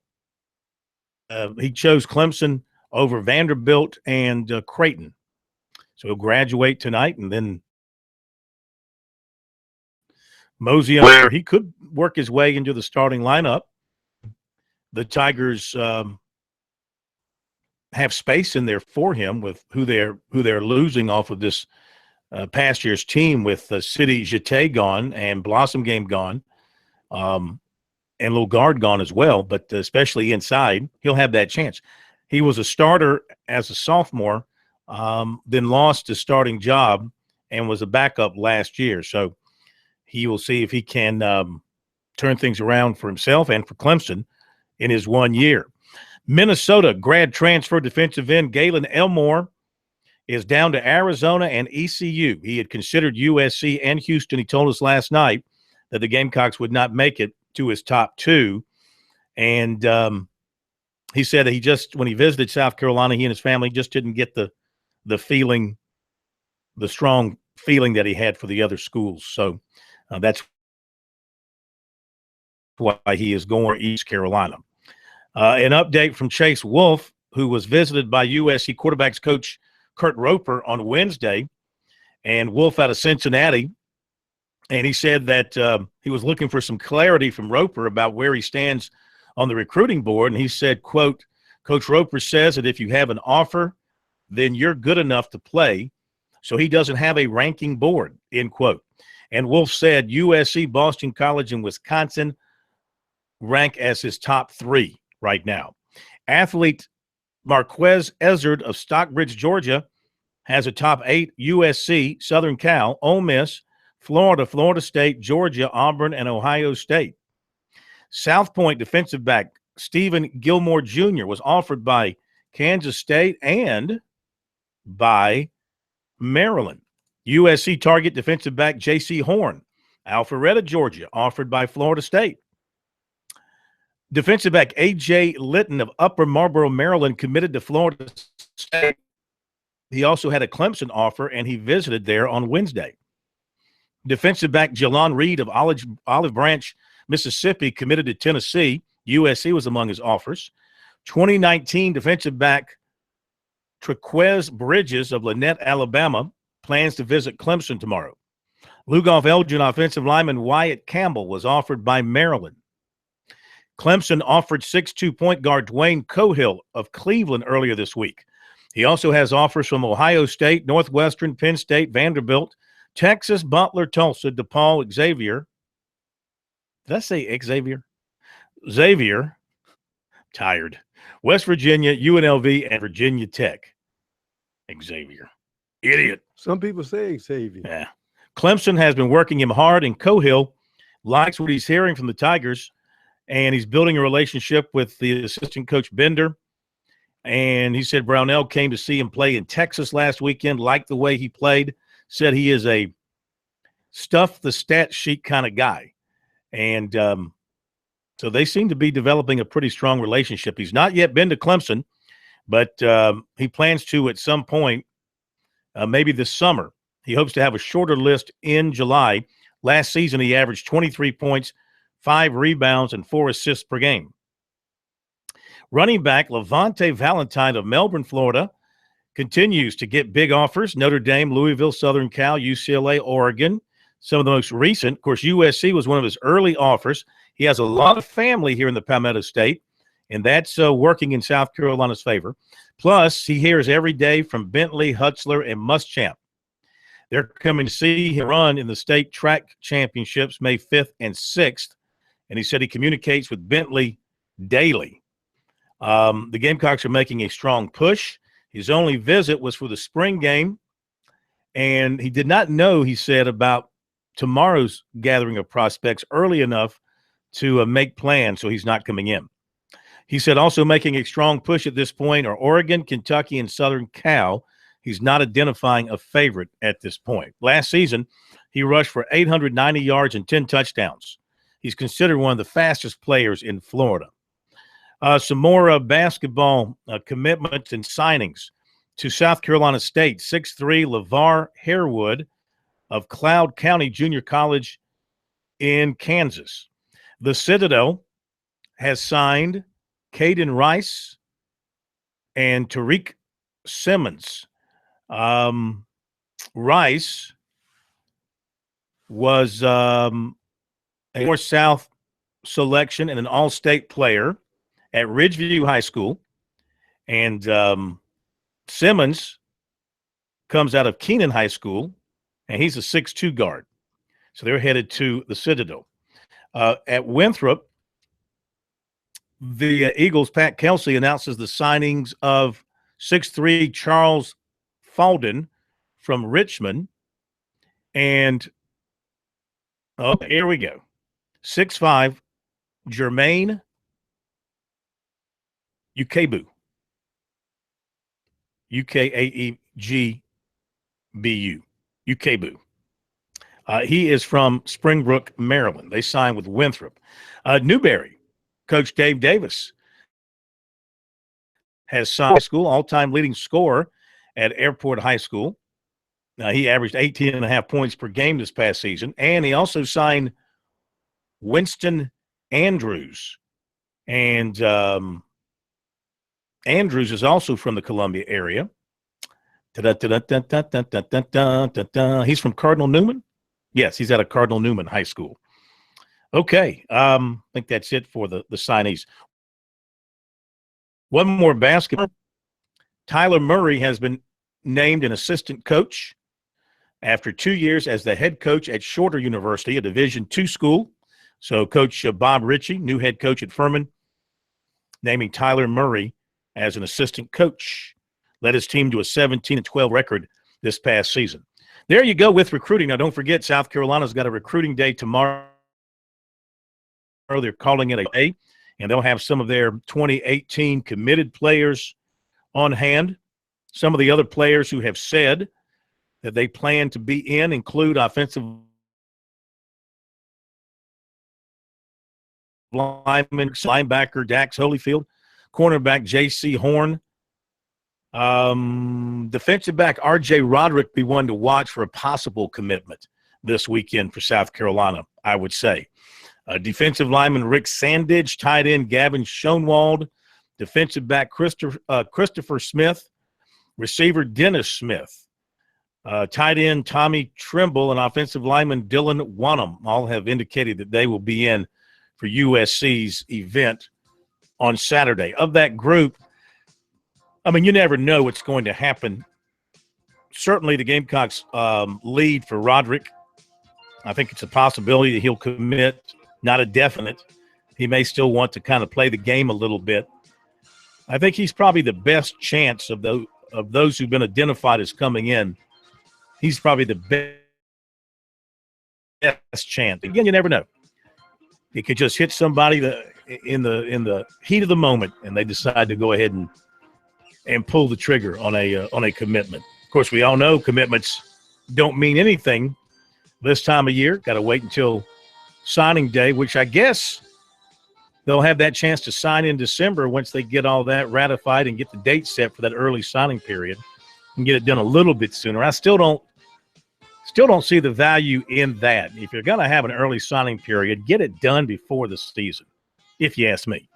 He chose Clemson over Vanderbilt and Creighton. So he'll graduate tonight and then mosey up where he could work his way into the starting lineup. The Tigers have space in there for him with who they're losing off of this past year's team, with City Jeté gone and Blossom Game gone, and Little Guard gone as well. But especially inside, he'll have that chance. He was a starter as a sophomore, then lost his starting job and was a backup last year. So he will see if he can turn things around for himself and for Clemson in his 1 year. Minnesota grad transfer defensive end Galen Elmore is down to Arizona and ECU. He had considered USC and Houston. He told us last night that the Gamecocks would not make it to his top two. And he said that when he visited South Carolina, he and his family just didn't get the feeling, the strong feeling that he had for the other schools. So that's why he is going to East Carolina. An update from Chase Wolf, who was visited by USC quarterbacks coach Kurt Roper on Wednesday, and Wolf out of Cincinnati. And he said that he was looking for some clarity from Roper about where he stands on the recruiting board. And he said, quote, Coach Roper says that if you have an offer, then you're good enough to play. So he doesn't have a ranking board, end quote. And Wolf said USC, Boston College, and Wisconsin rank as his top three right now. Athlete Marquez Ezzard of Stockbridge, Georgia, has a top 8: USC, Southern Cal, Ole Miss, Florida, Florida State, Georgia, Auburn, and Ohio State. South Point defensive back Stephen Gilmore Jr. was offered by Kansas State and by Maryland. USC target defensive back J.C. Horn, Alpharetta, Georgia, offered by Florida State. Defensive back A.J. Litton of Upper Marlboro, Maryland, committed to Florida State. He also had a Clemson offer, and he visited there on Wednesday. Defensive back Jalon Reed of Olive Branch, Mississippi, committed to Tennessee. USC was among his offers. 2019 defensive back Trequez Bridges of Lynette, Alabama, plans to visit Clemson tomorrow. Lugoff Elgin offensive lineman Wyatt Campbell was offered by Maryland. Clemson offered 6'2" point guard Dwayne Cohill of Cleveland earlier this week. He also has offers from Ohio State, Northwestern, Penn State, Vanderbilt, Texas, Butler, Tulsa, DePaul, Xavier. Did I say Xavier? Xavier. Tired. West Virginia, UNLV, and Virginia Tech. Xavier. Idiot. Some people say Xavier. Yeah. Clemson has been working him hard, and Cohill likes what he's hearing from the Tigers, and he's building a relationship with the assistant coach Bender. And he said Brownell came to see him play in Texas last weekend, liked the way he played, said he is a stuff the stat sheet kind of guy. And so they seem to be developing a pretty strong relationship. He's not yet been to Clemson, but he plans to at some point, maybe this summer. He hopes to have a shorter list in July. Last season, he averaged 23 points, 5 rebounds, and 4 assists per game. Running back Levante Valentine of Melbourne, Florida, continues to get big offers. Notre Dame, Louisville, Southern Cal, UCLA, Oregon. Some of the most recent, of course, USC was one of his early offers. He has a lot of family here in the Palmetto State, and that's working in South Carolina's favor. Plus, he hears every day from Bentley, Hutzler, and Muschamp. They're coming to see him run in the state track championships May 5th and 6th, and he said he communicates with Bentley daily. The Gamecocks are making a strong push. His only visit was for the spring game, and he did not know, he said, about tomorrow's gathering of prospects early enough to make plans, so he's not coming in. He said also making a strong push at this point are Oregon, Kentucky, and Southern Cal. He's not identifying a favorite at this point. Last season, he rushed for 890 yards and 10 touchdowns. He's considered one of the fastest players in Florida. Some more basketball commitments and signings to South Carolina State. 6'3", LeVar Harewood of Cloud County Junior College in Kansas. The Citadel has signed Caden Rice and Tariq Simmons. Rice was a North-South selection and an all-state player at Ridgeview High School. And Simmons comes out of Keenan High School, and he's a 6'2" guard. So they're headed to the Citadel. At Winthrop, the Eagles' Pat Kelsey announces the signings of 6'3" Charles Falden from Richmond. And, here we go. 6'5", Jermaine Ukebu. Ukaegbu. Ukebu. He is from Springbrook, Maryland. They signed with Winthrop. Newberry, Coach Dave Davis has signed school, all-time leading scorer at Airport High School. He averaged 18.5 points per game this past season. And he also signed Winston Andrews. And Andrews is also from the Columbia area. He's from Cardinal Newman. Yes, he's out of Cardinal Newman High School. Okay, I think that's it for the signees. One more basketball. Tyler Murray has been named an assistant coach after 2 years as the head coach at Shorter University, a Division II school. So Coach Bob Ritchie, new head coach at Furman, naming Tyler Murray as an assistant coach. Led his team to a 17-12 record this past season. There you go with recruiting. Now, don't forget, South Carolina's got a recruiting day tomorrow. They're calling it a day, and they'll have some of their 2018 committed players on hand. Some of the other players who have said that they plan to be in include offensive lineman, linebacker Dax Holyfield, cornerback J.C. Horn, defensive back R.J. Roderick be one to watch for a possible commitment this weekend for South Carolina, I would say. Defensive lineman Rick Sandidge, tight end Gavin Schoenwald, defensive back Christopher Smith, receiver Dennis Smith, tight end Tommy Trimble, and offensive lineman Dylan Wanham all have indicated that they will be in for USC's event on Saturday. Of that group, I mean, you never know what's going to happen. Certainly the Gamecocks lead for Roderick. I think it's a possibility that he'll commit, not a definite. He may still want to kind of play the game a little bit. I think he's probably the best chance of those who've been identified as coming in. He's probably the best chance. Again, you never know. He could just hit somebody in the heat of the moment, and they decide to go ahead and pull the trigger on a commitment. Of course, we all know commitments don't mean anything this time of year. Got to wait until signing day, which I guess they'll have that chance to sign in December once they get all that ratified and get the date set for that early signing period and get it done a little bit sooner. I still don't see the value in that. If you're going to have an early signing period, get it done before the season, if you ask me.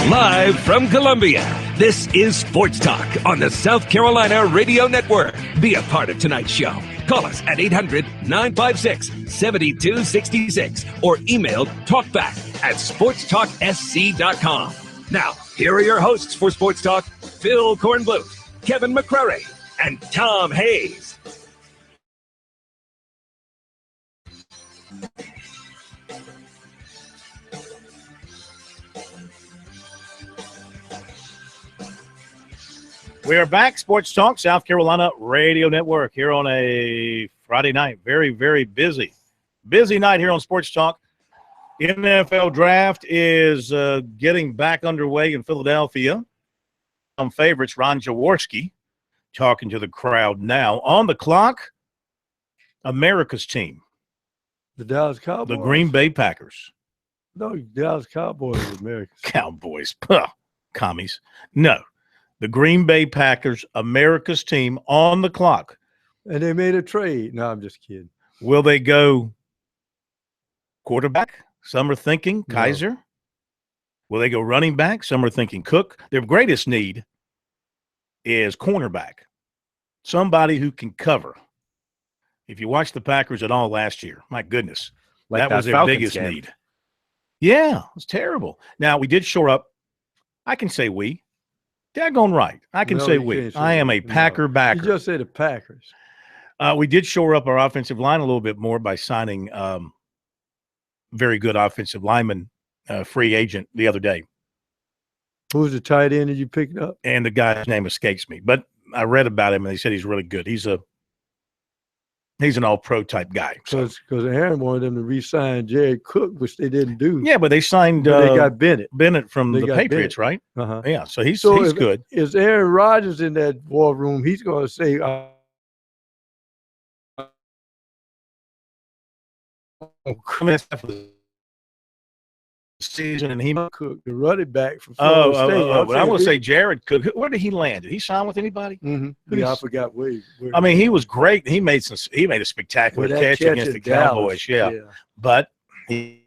Live from Columbia, this is Sports Talk on the South Carolina Radio Network. Be a part of tonight's show. Call us at 800-956-7266 or email talkback@sportstalksc.com. Now, here are your hosts for Sports Talk, Phil Kornblut, Kevin McCrary, and Tom Hayes. We are back. Sports Talk, South Carolina Radio Network, here on a Friday night. Very, very busy. Busy night here on Sports Talk. NFL Draft is getting back underway in Philadelphia. Some favorites, Ron Jaworski, talking to the crowd now. On the clock, America's team. The Dallas Cowboys. The Green Bay Packers. No, Dallas Cowboys is America's. Cowboys. Commies. No. The Green Bay Packers, America's team, on the clock. And they made a trade. No, I'm just kidding. Will they go quarterback? Some are thinking Kaiser. No. Will they go running back? Some are thinking Cook. Their greatest need is cornerback, somebody who can cover. If you watched the Packers at all last year, my goodness, that was their Falcons biggest need. Yeah, it was terrible. Now, we did shore up. I can say we. Daggone right. I can say we. I am a Packer backer. You just said the Packers. We did shore up our offensive line a little bit more by signing very good offensive lineman, free agent the other day. Who's the tight end that you picked up? And the guy's name escapes me. But I read about him, and they said he's really good. He's an all-pro type guy. Because Aaron wanted them to re-sign Jared Cook, which they didn't do. Yeah, but they signed they got Bennett. Bennett from the Patriots, right? Uh-huh. Yeah, so he's good. Is Aaron Rodgers in that war room? He's going to say season, and he Cook, the running back from Florida State. But I'm going to say Jared Cook. Where did he land? Did he sign with anybody? Mm-hmm. Yeah, I forgot where. I mean, he was great. He made a spectacular catch against the Cowboys. Yeah, but he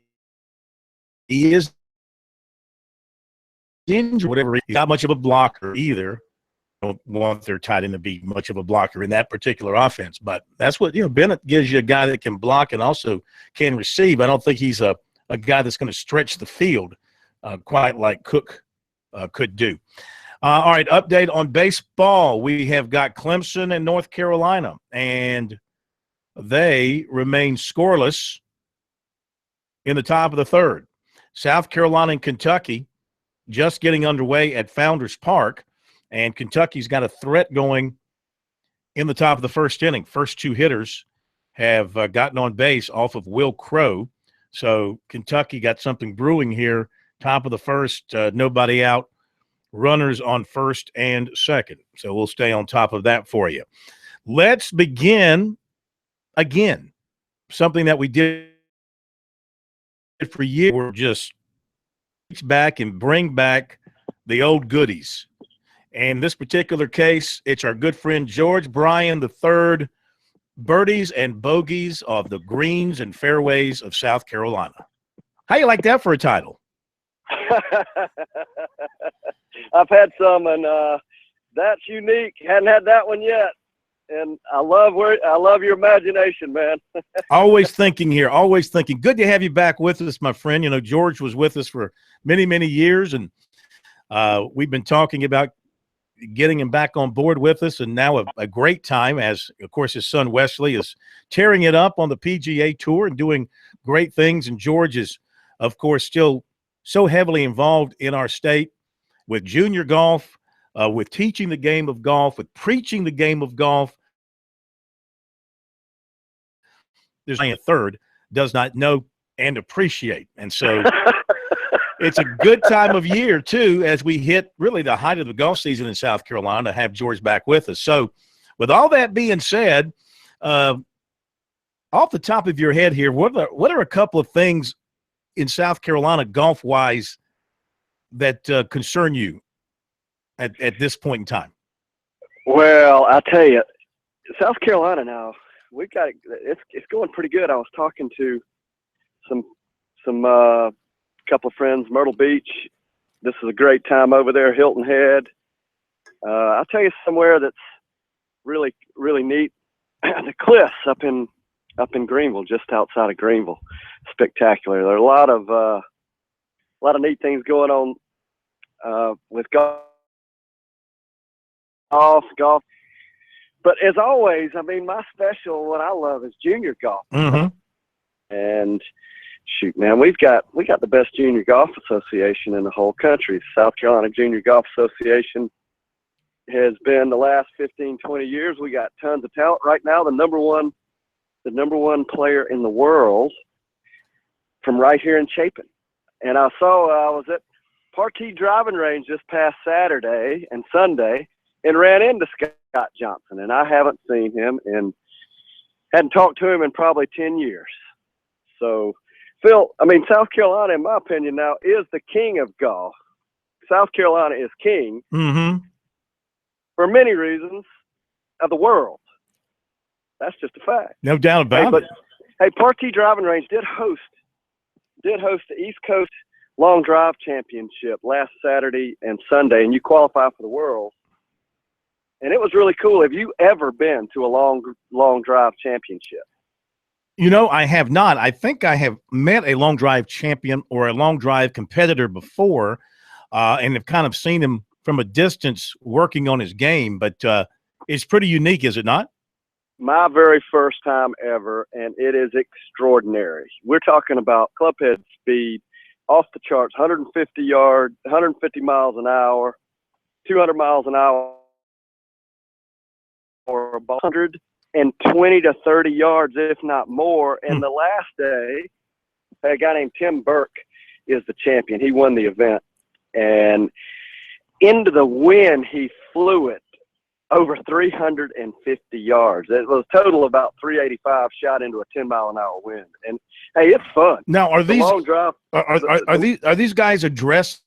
is injured. Whatever. He's not much of a blocker either. Don't want their tight end to be much of a blocker in that particular offense, but that's what Bennett gives you, a guy that can block and also can receive. I don't think he's a guy that's going to stretch the field quite like Cook could do. All right, update on baseball. We have got Clemson and North Carolina, and they remain scoreless in the top of the third. South Carolina and Kentucky just getting underway at Founders Park, and Kentucky's got a threat going in the top of the first inning. First two hitters have gotten on base off of Will Crow. So Kentucky got something brewing here. Top of the first, nobody out. Runners on first and second. So we'll stay on top of that for you. Let's begin again. Something that we did for years. We're just reach back and bring back the old goodies. And in this particular case, it's our good friend George Bryan III, birdies and bogeys of the greens and fairways of South Carolina. How you like that for a title? I've had some, and that's unique. Hadn't had that one yet, and I love your imagination, man. Always thinking here, always thinking. Good to have you back with us, my friend. George was with us for many, many years, and we've been talking about getting him back on board with us, and now a great time as, of course, his son Wesley is tearing it up on the PGA Tour and doing great things, and George is, of course, still so heavily involved in our state with junior golf, with teaching the game of golf, with preaching the game of golf. There's a third does not know and appreciate, and so it's a good time of year, too, as we hit really the height of the golf season in South Carolina, to have George back with us. So with all that being said, off the top of your head here, what are a couple of things in South Carolina golf-wise that concern you at this point in time? Well, I'll tell you, South Carolina now, we've got it's going pretty good. I was talking to some couple of friends, Myrtle Beach, this is a great time over there, Hilton Head. I'll tell you somewhere that's really, really neat. The Cliffs up in Greenville, just outside of Greenville. Spectacular. There are a lot of neat things going on with golf. But as always, I mean, my special, what I love is junior golf. Mm-hmm. And shoot, man, we got the best junior golf association in the whole country. South Carolina Junior Golf Association has been the last 15, 20 years. We got tons of talent. Right now, the number one player in the world from right here in Chapin. And I was at Partee Driving Range this past Saturday and Sunday and ran into Scott Johnson. And I haven't seen him and hadn't talked to him in probably 10 years. So, Phil, I mean, South Carolina, in my opinion now, is the king of golf. South Carolina is king. Mm-hmm. For many reasons of the world. That's just a fact. No doubt about it. Hey, Partee Driving Range did host the East Coast Long Drive Championship last Saturday and Sunday, and you qualify for the World. And it was really cool. Have you ever been to a long drive championship? You know, I have not. I think I have met a long drive champion or a long drive competitor before, and have kind of seen him from a distance working on his game, but it's pretty unique, is it not? My very first time ever, and it is extraordinary. We're talking about clubhead speed off the charts, 150 yards, 150 miles an hour, 200 miles an hour, or 120 to 30 yards, if not more. And the last day, a guy named Tim Burke is the champion. He won the event. And into the wind, he flew it over 350 yards. It was a total about 385 shot into a 10-mile-an-hour wind. And hey, it's fun. Now, are these long drive? Are these guys addressing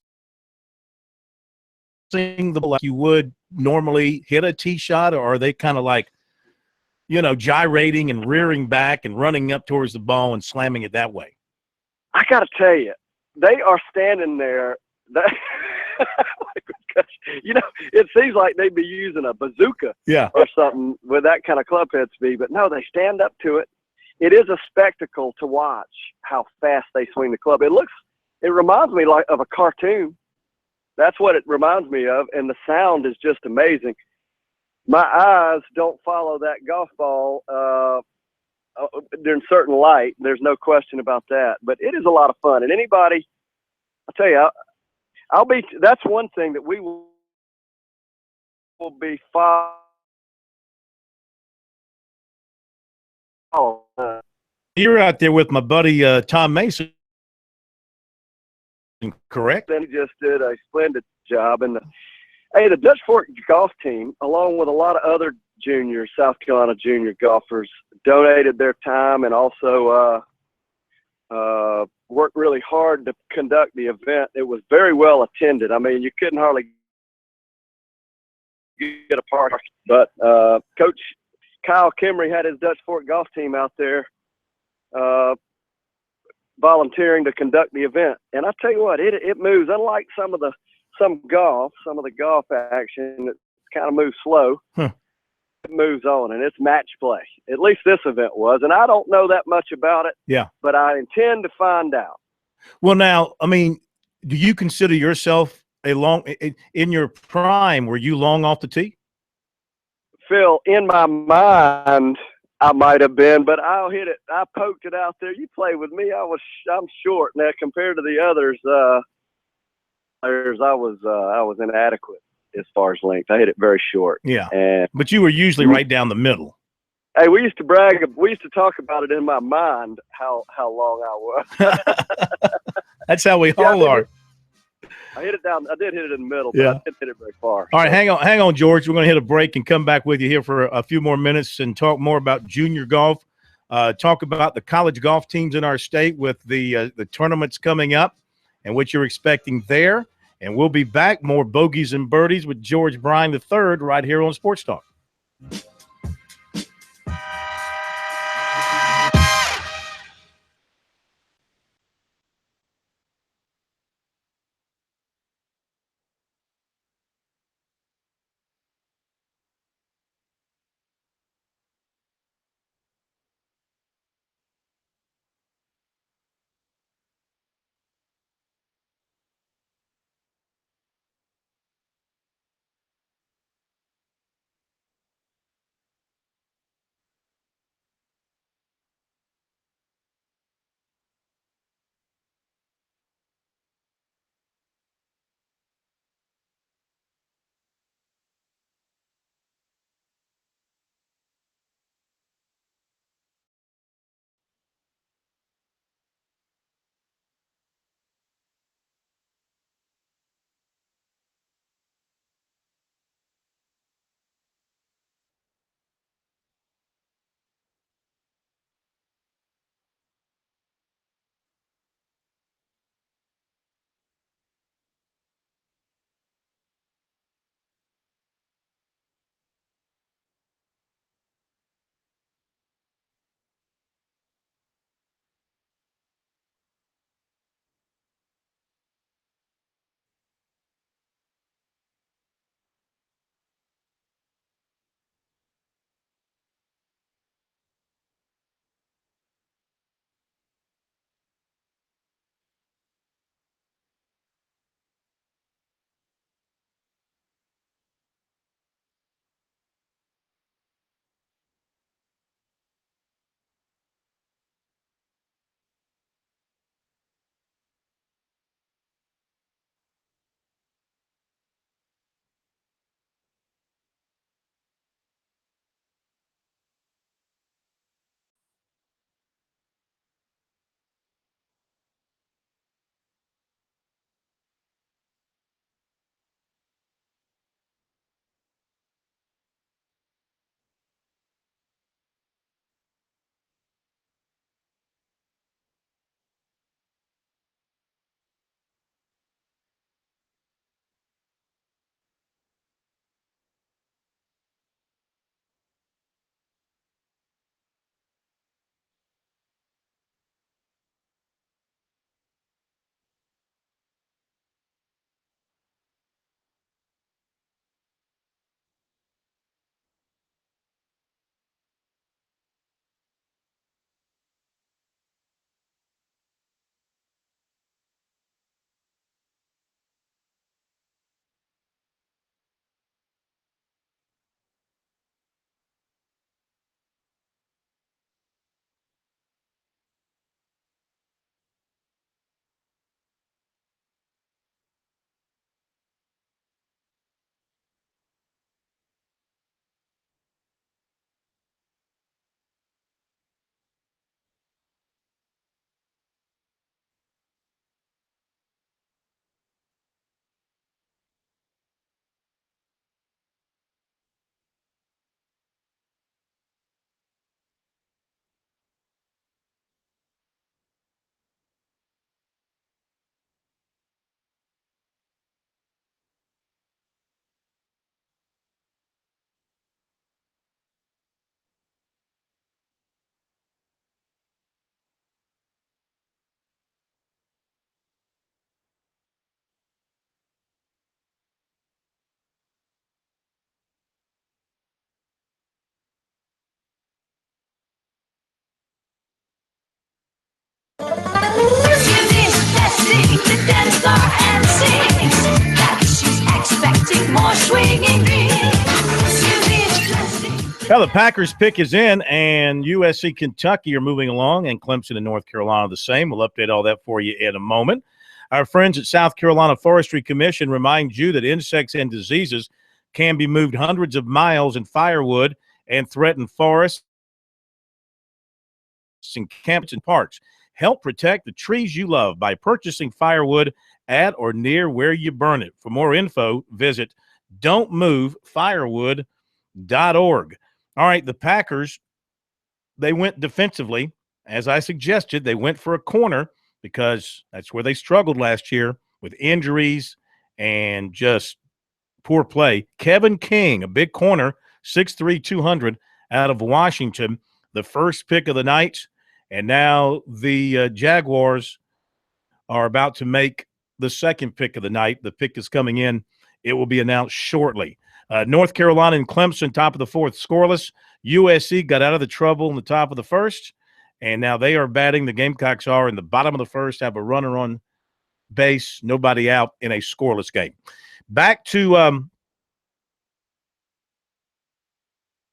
the ball like you would normally hit a tee shot, or are they kind of like, you know, gyrating and rearing back and running up towards the ball and slamming it that way? I got to tell you, they are standing there. You know, it seems like they'd be using a bazooka or something with that kind of clubhead speed. But no, they stand up to it. It is a spectacle to watch how fast they swing the club. It reminds me of a cartoon. That's what it reminds me of. And the sound is just amazing. My eyes don't follow that golf ball during certain light. There's no question about that. But it is a lot of fun. And anybody, I'll tell you, that's one thing that we will be following. You're out there with my buddy Tom Mason, correct? Then he just did a splendid job. And the Dutch Fork golf team, along with a lot of other juniors, South Carolina junior golfers, donated their time and also worked really hard to conduct the event. It was very well attended. I mean, you couldn't hardly get a part. But Coach Kyle Kimry had his Dutch Fork golf team out there volunteering to conduct the event. And I tell you what, it moves. Unlike some of the golf action that kind of moves slow. It moves on, and it's match play. At least this event was. And I don't know that much about it. Yeah. But I intend to find out. Well, now, I mean, do you consider yourself in your prime, were you long off the tee? Phil, in my mind, I might have been, but I'll hit it. I poked it out there. You play with me. I'm short now compared to the others. I was inadequate as far as length. I hit it very short. Yeah. But you were usually right down the middle. Hey, we used to brag. We used to talk about it in my mind how long I was. That's how we all are. I hit it down. I did hit it in the middle, but I didn't hit it very far. All right, hang on, George. We're going to hit a break and come back with you here for a few more minutes and talk more about junior golf. Talk about the college golf teams in our state with the tournaments coming up and what you're expecting there. And we'll be back, more bogeys and birdies with George Bryan III right here on Sports Talk. dance floor and sings that she's expecting more swinging dreams. Sylvia's blessing. Well, the Packers pick is in, and USC Kentucky are moving along, and Clemson and North Carolina the same. We'll update all that for you in a moment. Our friends at South Carolina Forestry Commission remind you that insects and diseases can be moved hundreds of miles in firewood and threaten forests and camps and parks. Help protect the trees you love by purchasing firewood at or near where you burn it. For more info, visit don'tmovefirewood.org. All right, the Packers, they went defensively. As I suggested, they went for a corner because that's where they struggled last year with injuries and just poor play. Kevin King, a big corner, 6'3", 200, out of Washington, the first pick of the night. And now the Jaguars are about to make the second pick of the night. The pick is coming in. It will be announced shortly. North Carolina and Clemson, top of the fourth, scoreless. USC got out of the trouble in the top of the first, and now they are batting. The Gamecocks are in the bottom of the first, have a runner on base, nobody out in a scoreless game. Back to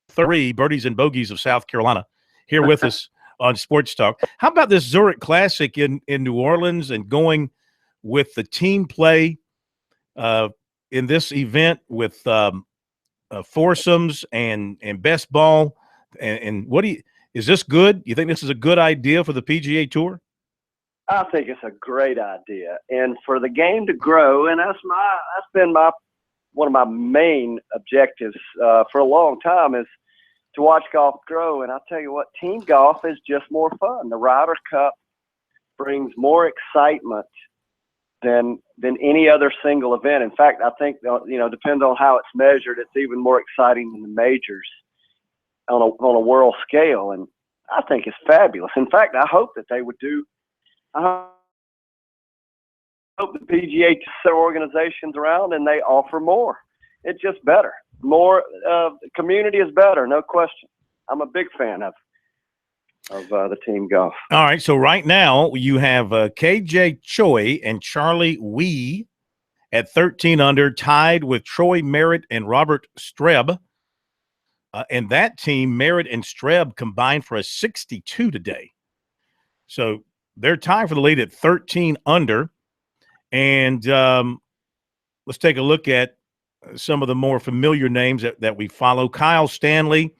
three birdies and bogeys of South Carolina here with us on Sports Talk. How about this Zurich Classic in New Orleans and going with the team play in this event with foursomes and best ball? And what do you – is this good? You think this is a good idea for the PGA Tour? I think it's a great idea. And for the game to grow, and that's been one of my main objectives for a long time is to watch golf grow. And I'll tell you what, team golf is just more fun. The Ryder Cup brings more excitement than any other single event. In fact, I think, depends on how it's measured, it's even more exciting than the majors on a world scale. And I think it's fabulous. In fact, I hope that they would do – I hope the PGA set organizations around and they offer more. It's just better. More community is better, no question. I'm a big fan of the team golf. All right, so right now you have KJ Choi and Charlie Wee at 13 under, tied with Troy Merritt and Robert Streb. And that team, Merritt and Streb, combined for a 62 today. So they're tied for the lead at 13 under. And let's take a look at some of the more familiar names that we follow. Kyle Stanley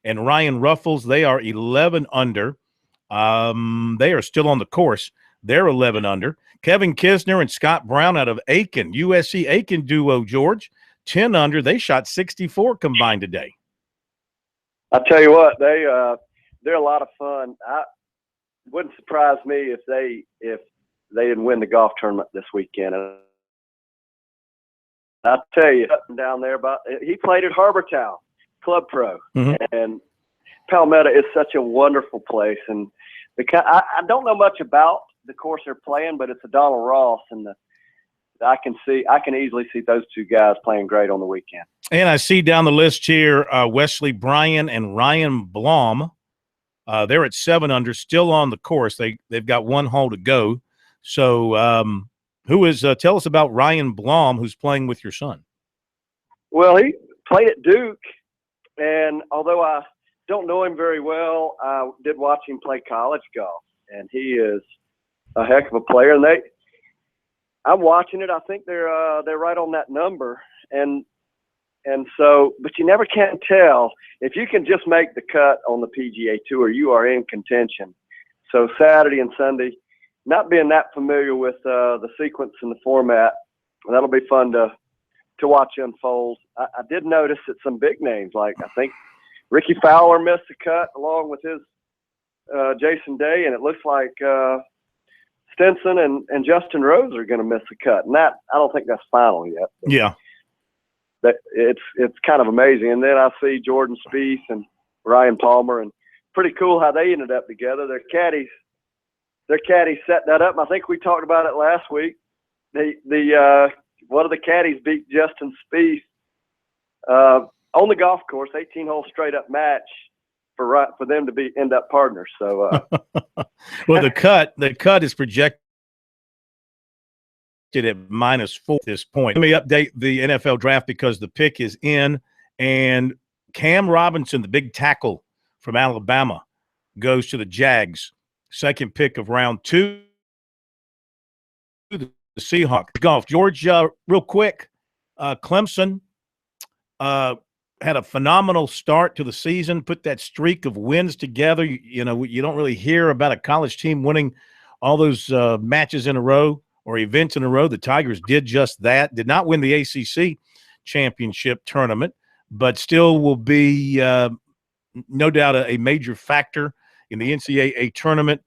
and Ryan Ruffles, they are 11 under. They are still on the course. They're 11 under. Kevin Kisner and Scott Brown out of Aiken, USC Aiken duo, George, 10 under. They shot 64 combined today. I tell you what, they're a lot of fun. Wouldn't surprise me if they didn't win the golf tournament this weekend. And I'll tell you, down there, he played at Harbor Town Club Pro, and Palmetto is such a wonderful place. And because I don't know much about the course they're playing, but it's a Donald Ross, and I can easily see those two guys playing great on the weekend. And I see down the list here Wesley Bryan and Ryan Blom. They're at 7 under, still on the course. They've got one hole to go. So tell us about Ryan Blom, who's playing with your son. Well, he played at Duke, and although I don't know him very well, I did watch him play college golf, and he is a heck of a player. And I'm watching it. I think they're right on that number, and so, but you never can tell. If you can just make the cut on the PGA Tour, you are in contention. So Saturday and Sunday, not being that familiar with the sequence and the format, that'll be fun to watch unfold. I did notice that some big names, like I think Ricky Fowler missed the cut along with his Jason Day, and it looks like Stinson and Justin Rose are going to miss the cut. And that, I don't think that's final yet. Yeah. That it's kind of amazing. And then I see Jordan Spieth and Ryan Palmer, and pretty cool how they ended up together. Their caddies set that up. And I think we talked about it last week. One of the caddies beat Justin Spieth on the golf course, 18-hole straight-up match for them to end up partners. So, well, the cut is projected at -4 at this point. Let me update the NFL draft because the pick is in, and Cam Robinson, the big tackle from Alabama, goes to the Jags. Second pick of round 2. The Seahawks. Golf. George, real quick, Clemson had a phenomenal start to the season, put that streak of wins together. You don't really hear about a college team winning all those matches in a row or events in a row. The Tigers did just that. Did not win the ACC championship tournament, but still will be no doubt a major factor in the NCAA tournament.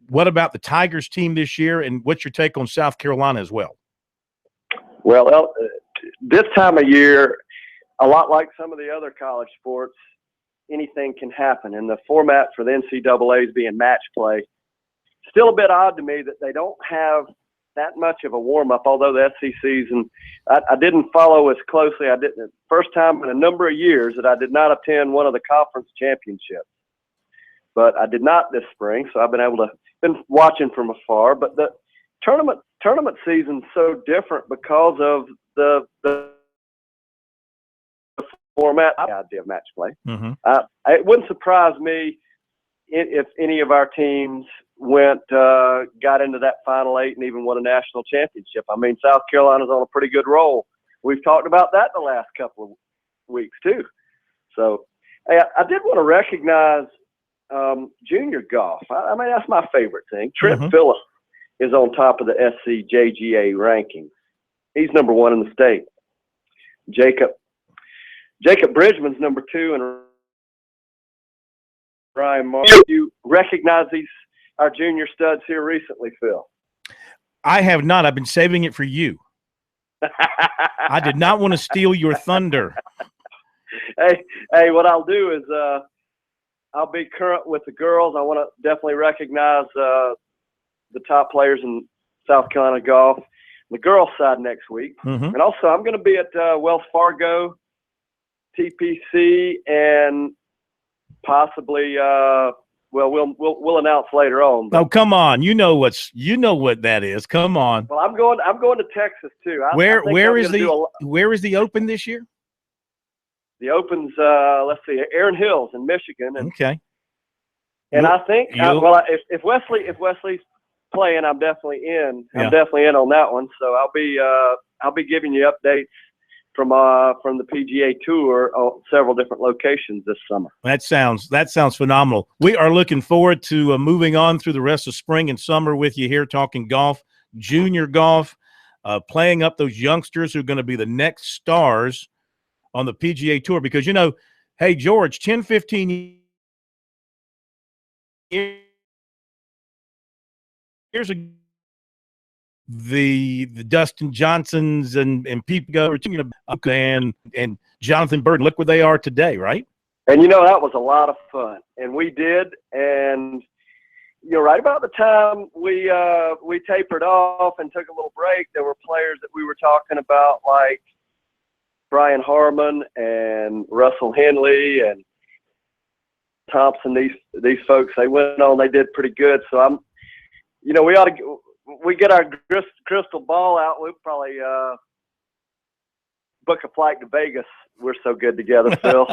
What about the Tigers team this year, and what's your take on South Carolina as well? Well, this time of year, a lot like some of the other college sports, anything can happen. And the format for the NCAAs being match play, still a bit odd to me that they don't have that much of a warm-up, although the SECs, and I didn't follow as closely. I didn't. First time in a number of years that I did not attend one of the conference championships. But I did not this spring, so I've been watching from afar. But the tournament season's so different because of the format. The idea of match play. Mm-hmm. It wouldn't surprise me if any of our teams got into that Final 8 and even won a national championship. I mean, South Carolina's on a pretty good roll. We've talked about that the last couple of weeks too. So, hey, I did want to recognize junior golf. I mean, that's my favorite thing. Trent Phillips is on top of the SCJGA rankings. He's number 1 in the state. Jacob Bridgman's number 2, and Ryan Martin. You recognize our junior studs here recently, Phil? I have not. I've been saving it for you. I did not want to steal your thunder. Hey, what I'll do is I'll be current with the girls. I want to definitely recognize the top players in South Carolina golf, the girls' side next week. Mm-hmm. And also, I'm going to be at Wells Fargo, TPC, and possibly we'll announce later on. Oh, come on! You know what that is. Come on. Well, I'm going to Texas too. Where is the Open this year? The Open's let's see, Erin Hills in Michigan. Okay. And I think if Wesley's playing, I'm definitely in. Yeah. I'm definitely in on that one. So I'll be giving you updates from the PGA Tour on several different locations this summer. That sounds phenomenal. We are looking forward to moving on through the rest of spring and summer with you here, talking golf, junior golf, playing up those youngsters who are going to be the next stars on the PGA Tour. Because, hey, George, 10, 15 years ago, the Dustin Johnsons and people and Jonathan Bird, look where they are today, right? And that was a lot of fun, and we did. And right about the time we tapered off and took a little break, there were players that we were talking about like Brian Harmon and Russell Henley and Thompson. These folks, they went on, they did pretty good. So we get our crystal ball out. We'll probably book a flight to Vegas. We're so good together, Phil.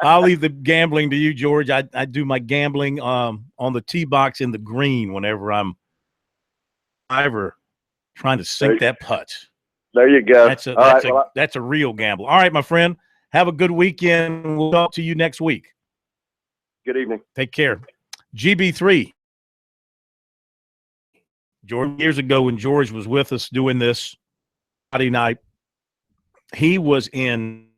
I'll leave the gambling to you, George. I do my gambling on the tee box in the green whenever I'm trying to sink that putt. There you go. That's a real gamble. All right, my friend. Have a good weekend. We'll talk to you next week. Good evening. Take care. GB3. Years ago when George was with us doing this Friday night, he was in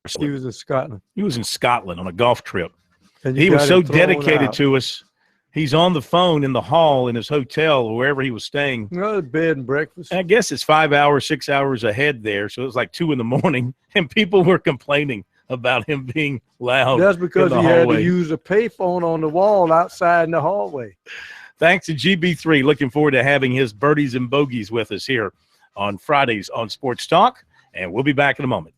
Scotland. He was in Scotland on a golf trip. And he was so dedicated to us. He's on the phone in the hall in his hotel or wherever he was staying. Bed and breakfast. And I guess it's 5 hours, 6 hours ahead there. So it was like 2 a.m, and people were complaining about him being loud. That's because he hallway. had to use a payphone on the wall outside in the hallway. Thanks to GB3. Looking forward to having his birdies and bogeys with us here on Fridays on Sports Talk. And we'll be back in a moment.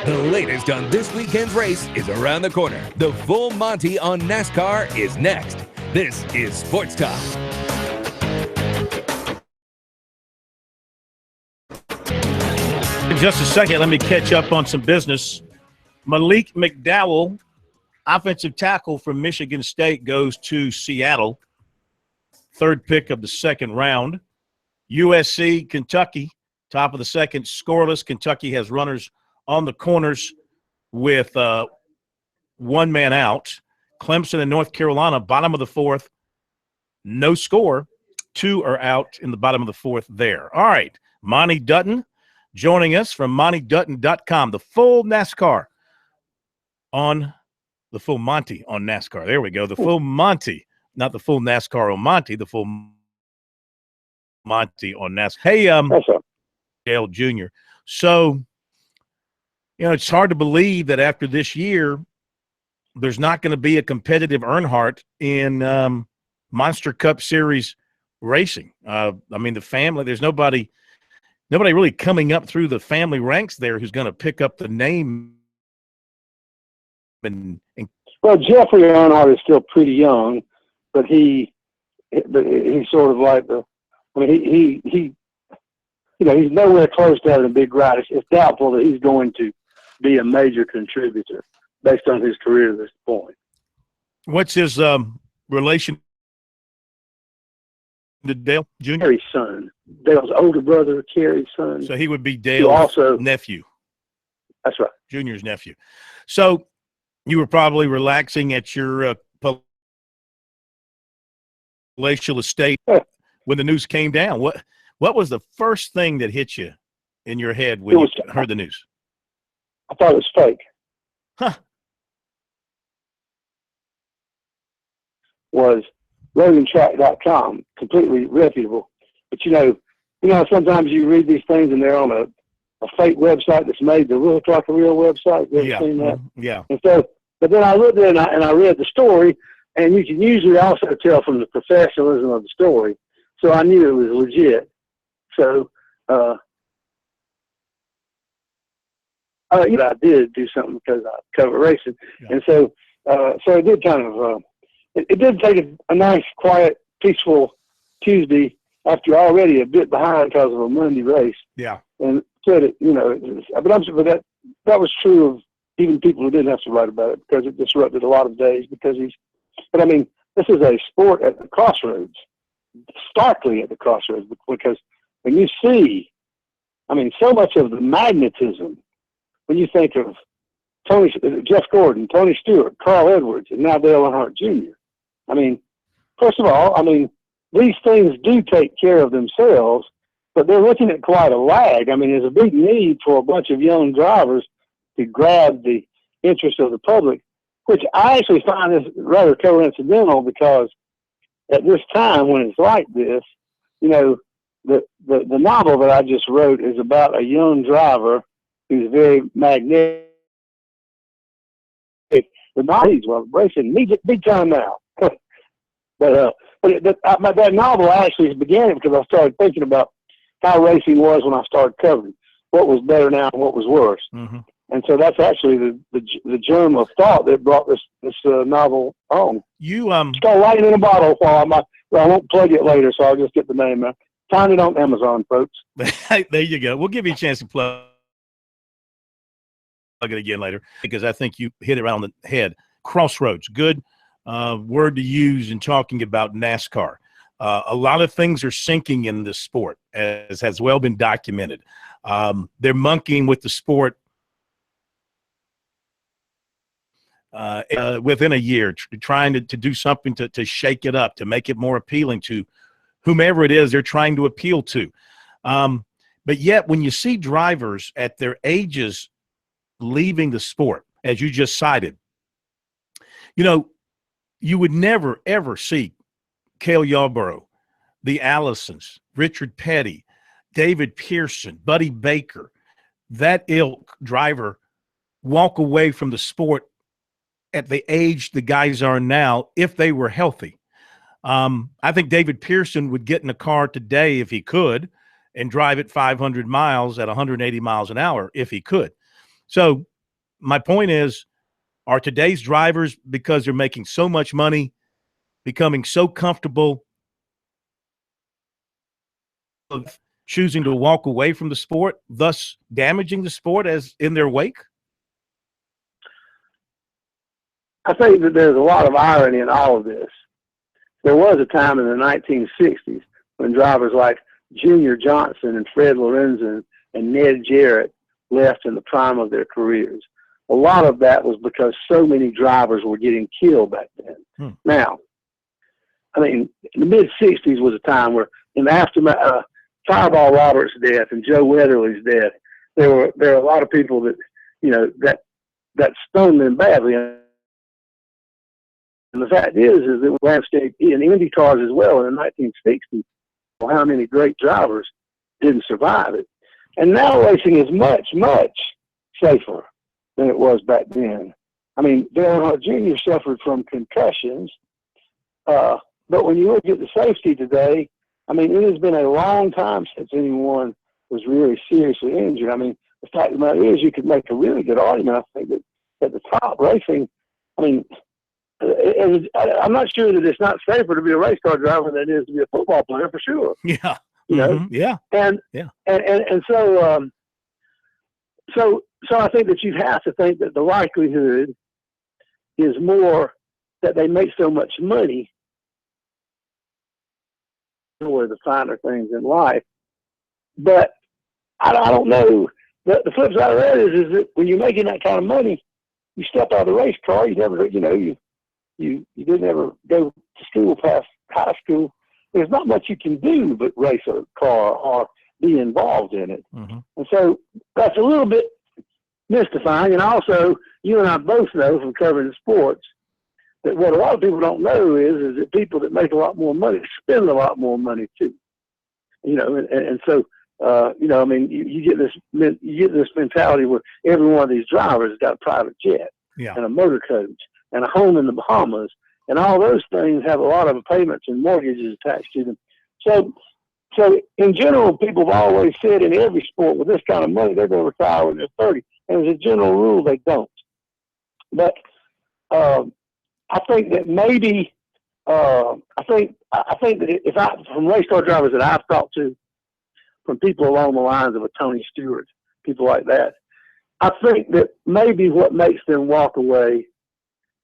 The latest on this weekend's race is around the corner. The full Monty on NASCAR is next. This is Sports Talk. In just a second, let me catch up on some business. Malik McDowell, offensive tackle from Michigan State, goes to Seattle. Third pick of the second round. USC, Kentucky, top of the second, scoreless. Kentucky has runners on the corners with one man out. Clemson and North Carolina, bottom of the fourth, no score. Two are out in the bottom of the fourth there. All right, Monty Dutton joining us from MontyDutton.com. The full NASCAR on the full Monty on NASCAR. There we go. The full Monty, not the full NASCAR on Monty, the full Monty on NASCAR. Hey, Dale Jr. So, it's hard to believe that after this year, there's not going to be a competitive Earnhardt in Monster Cup Series racing. The family, there's nobody really coming up through the family ranks there who's going to pick up the name. Well, Jeffrey Earnhardt is still pretty young, but he's sort of like he's nowhere close to having a big ride. It's doubtful that he's going to be a major contributor based on his career to this point. What's his relation to Dale Jr.? Kerry's son. Dale's older brother, Kerry's son. So he would be Dale's nephew. That's right. Junior's nephew. So you were probably relaxing at your palatial estate when the news came down. What was the first thing that hit you in your head when you heard the news? I thought it was fake. Huh. Was roadandtrack.com, completely reputable. But sometimes you read these things and they're on a fake website that's made to look like a real website. You ever seen that? Yeah. And so, but then I looked in and I read the story, and you can usually also tell from the professionalism of the story. So I knew it was legit. So, I did do something because I cover racing, and so it did kind of. It did take a nice, quiet, peaceful Tuesday after already a bit behind because of a Monday race. Yeah. And said it, but that was true of even people who didn't have to write about it because it disrupted a lot of days this is a sport at the crossroads, starkly at the crossroads, because when you see, so much of the magnetism, when you think of Jeff Gordon, Tony Stewart, Carl Edwards, and now Dale Earnhardt Jr. First of all, these things do take care of themselves, but they're looking at quite a lag. There's a big need for a bunch of young drivers to grab the interest of the public, which I actually find is rather coincidental because at this time when it's like this, the novel that I just wrote is about a young driver who's very magnetic. The '90s, racing big time now. But that novel actually began because I started thinking about how racing was when I started covering. What was better now and what was worse. Mm-hmm. And so that's actually the germ of thought that brought this novel on. It's called Lightning in a Bottle. I won't plug it later, so I'll just get the name out. Find it on Amazon, folks. There you go. We'll give you a chance to plug it again later because I think you hit it right on the head. Crossroads, good word to use in talking about NASCAR. A lot of things are sinking in this sport, as has well been documented. They're monkeying with the sport within a year, trying to do something to shake it up, to make it more appealing to whomever it is they're trying to appeal to. But yet, when you see drivers at their ages leaving the sport, as you just cited, you would never, ever see Cale Yarborough, the Allisons, Richard Petty, David Pearson, Buddy Baker, that ilk driver walk away from the sport at the age the guys are now if they were healthy. I think David Pearson would get in a car today if he could and drive it 500 miles at 180 miles an hour if he could. So my point is, are today's drivers, because they're making so much money, becoming so comfortable, of choosing to walk away from the sport, thus damaging the sport as in their wake? I think that there's a lot of irony in all of this. There was a time in the 1960s when drivers like Junior Johnson and Fred Lorenzen and Ned Jarrett left in the prime of their careers. A lot of that was because so many drivers were getting killed back then. Now, I mean, in the mid-60s was a time where, in the aftermath, Fireball Roberts' death and Joe Weatherly's death, there were a lot of people that, you know, that stung them badly. And the fact is that landscape in Indy cars as well in the 1960s, how many great drivers didn't survive it. And now racing is much, much safer than it was back then. I mean, Dale Earnhardt Jr. suffered from concussions, but when you look at the safety today, I mean, it has been a long time since anyone was really seriously injured. I mean, the fact of the matter is you could make a really good argument, I think, that at the top racing, I mean, I'm not sure that it's not safer to be a race car driver than it is to be a football player, for sure. Yeah. You know? Yeah. And so I think that you have to think that the likelihood is more that they make so much money or the finer things in life. But I don't know. The flip side of that is that when you're making that kind of money, you step out of the race car, you never, you know, you didn't ever go to school past high school. There's not much you can do but race a car or be involved in it. And so that's a little bit mystifying. And also, you and I both know from covering the sports that what a lot of people don't know is that people that make a lot more money spend a lot more money too. You know, and so, you know, I mean, you get this mentality where every one of these drivers has got a private jet and a motor coach and a home in the Bahamas, and all those things have a lot of payments and mortgages attached to them. So in general, people have always said in every sport with this kind of money, they're going to retire when they're 30. And as a general rule, they don't. But I think that maybe I think that from race car drivers that I've talked to, from people along the lines of a Tony Stewart, people like that, I think that maybe what makes them walk away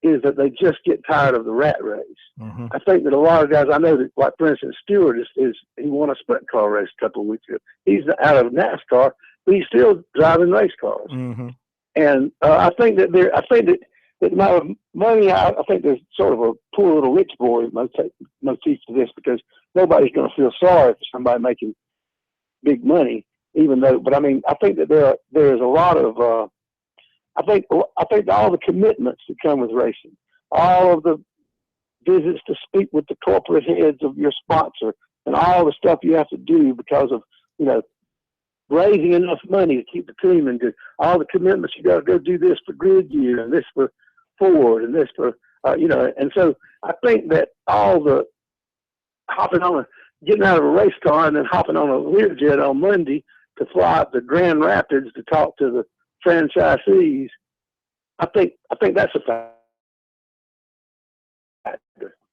is that they just get tired of the rat race. I think that a lot of guys, I know that, like for instance, Stewart is he won a sprint car race a couple of weeks ago. He's out of NASCAR, but he's still driving race cars. And I think that the amount of money, I think there's sort of a poor little rich boy motif to this, because nobody's going to feel sorry for somebody making big money, even though. But I mean, I think that there's a lot of I think all the commitments that come with racing, all of the visits to speak with the corporate heads of your sponsor, and all the stuff you have to do because of, you know, raising enough money to keep the team in good, all the commitments you got to go do this for Goodyear and this for Ford and this for, you know, and so I think that all the getting out of a race car and then hopping on a Learjet on Monday to fly up to Grand Rapids to talk to the franchisees, I think that's a factor.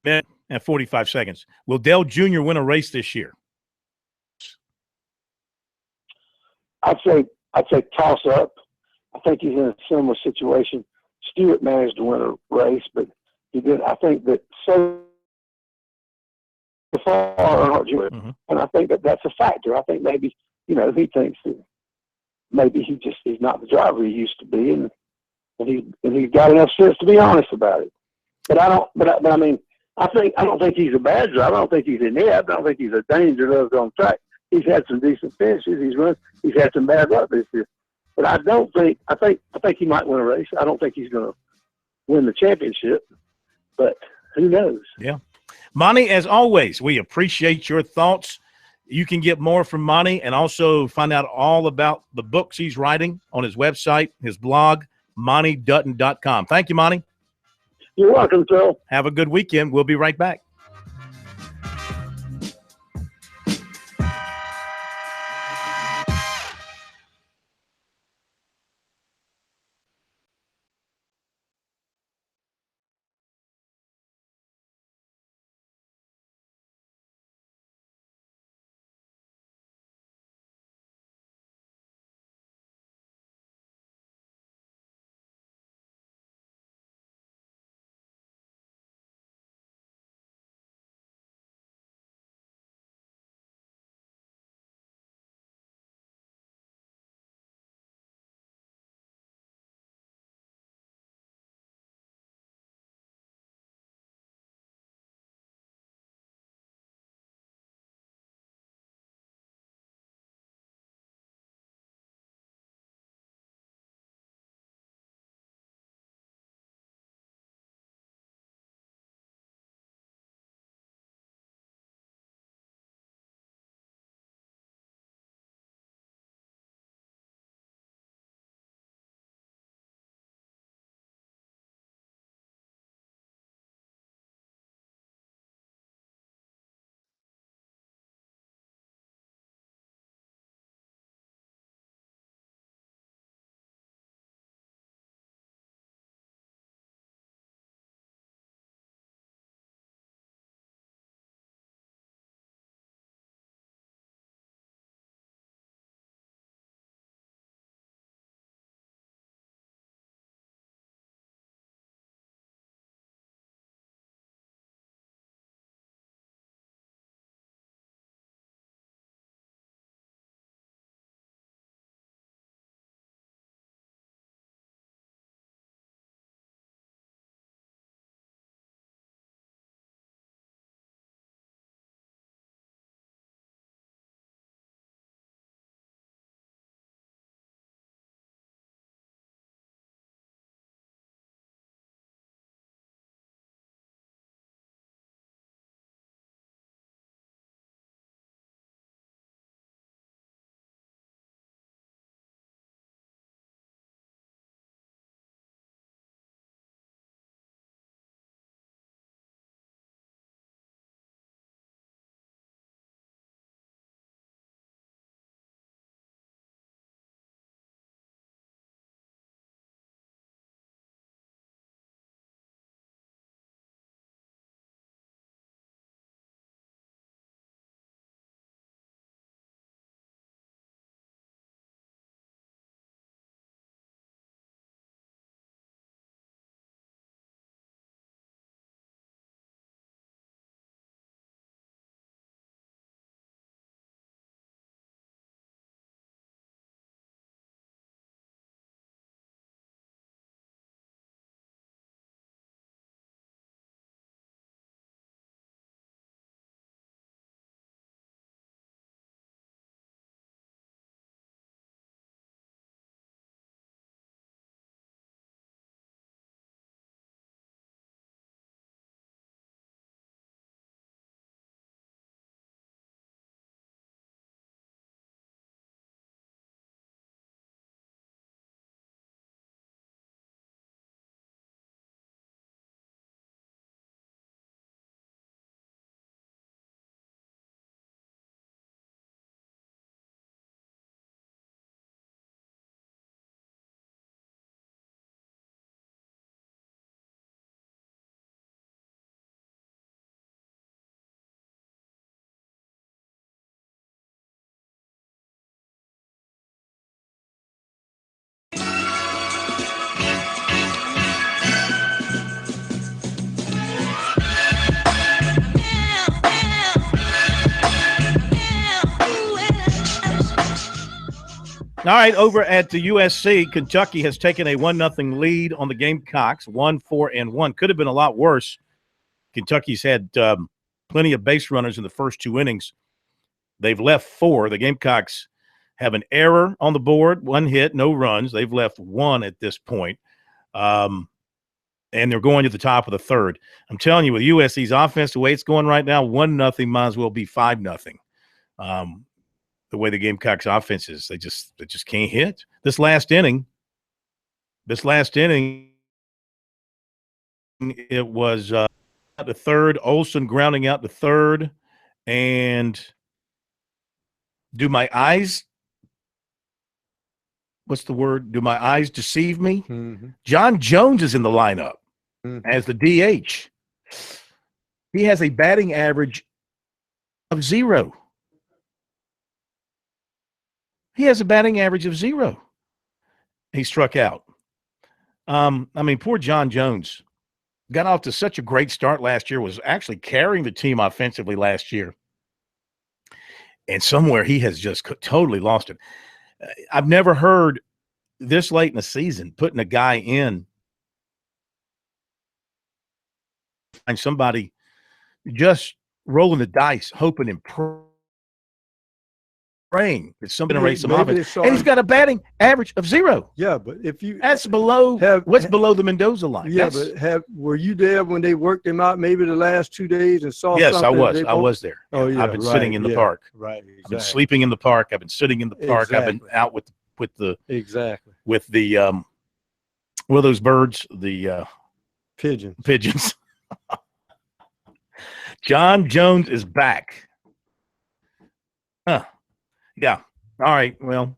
Minute and 45 seconds. Will Dale Jr. win a race this year? I'd say toss up. I think he's in a similar situation. Stewart managed to win a race, but he did. I think that so far, and I think that that's a factor. I think maybe, you know, he thinks that maybe he's not the driver he used to be, and he's got enough sense to be honest about it. But I mean, I don't think he's a bad driver. I don't think he's inept. I don't think he's a danger to us on track. He's had some decent finishes. He's had some bad luck this year. But I think he might win a race. I don't think he's going to win the championship, but who knows? Yeah. Monty, as always, we appreciate your thoughts. You can get more from Monty and also find out all about the books he's writing on his website, his blog, MontyDutton.com. Thank you, Monty. You're welcome, Phil. Have a good weekend. We'll be right back. All right, over at the USC, Kentucky has taken a 1-0 lead on the Gamecocks, 1-4-1. Could have been a lot worse. Kentucky's had plenty of base runners in the first 2 innings. They've left 4. The Gamecocks have an error on the board, 1 hit, no runs. They've left 1 at this point. And they're going to the top of the 3rd. I'm telling you, with USC's offense, the way it's going right now, 1-0 might as well be 5-0. The way the Gamecocks offense is, they just can't hit. This last inning, it was the 3rd, Olsen grounding out the 3rd, and do my eyes deceive me? Mm-hmm. John Jones is in the lineup as the DH. He has a batting average of 0. He has a batting average of 0. He struck out. Poor John Jones got off to such a great start last year, was actually carrying the team offensively last year. And somewhere he has just totally lost it. I've never heard this late in the season putting a guy in and somebody just rolling the dice, hoping and praying that somebody raise some offense. And he's got a batting average of 0. Yeah, but if you that's below what's below the Mendoza line. Yeah, were you there when they worked him out maybe the last 2 days and saw Yes, something? I was there. Oh yeah. I've been sitting in the park. Right. Exactly. I've been sleeping in the park. I've been sitting in the park. Exactly. I've been out with the with the what are those birds? The pigeons. John Jones is back. Huh. Yeah. All right. Well,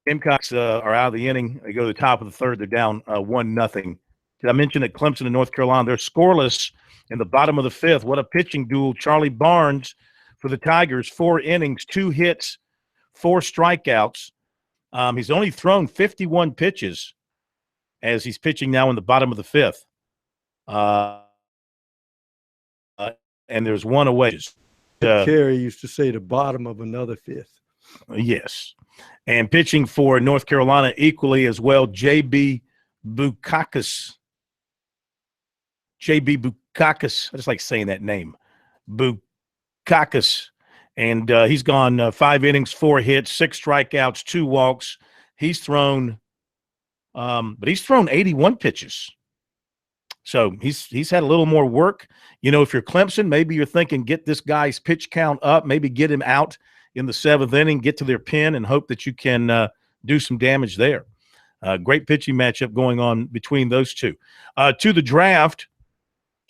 Gamecocks are out of the inning. They go to the top of the 3rd. They're down 1-0. Did I mention that Clemson and North Carolina, they're scoreless in the bottom of the 5th? What a pitching duel. Charlie Barnes for the Tigers, 4 innings, 2 hits, 4 strikeouts. He's only thrown 51 pitches as he's pitching now in the bottom of the 5th. And there's 1 away. Kerry used to say the bottom of another 5th. Yes. And pitching for North Carolina equally as well, J.B. Bukakis. I just like saying that name. Bukakis. And he's gone 5 innings, 4 hits, 6 strikeouts, 2 walks. He's thrown 81 pitches. So he's had a little more work. You know, if you're Clemson, maybe you're thinking get this guy's pitch count up, maybe get him out in the 7th inning, get to their pen, and hope that you can do some damage there. Great pitching matchup going on between those two. To the draft,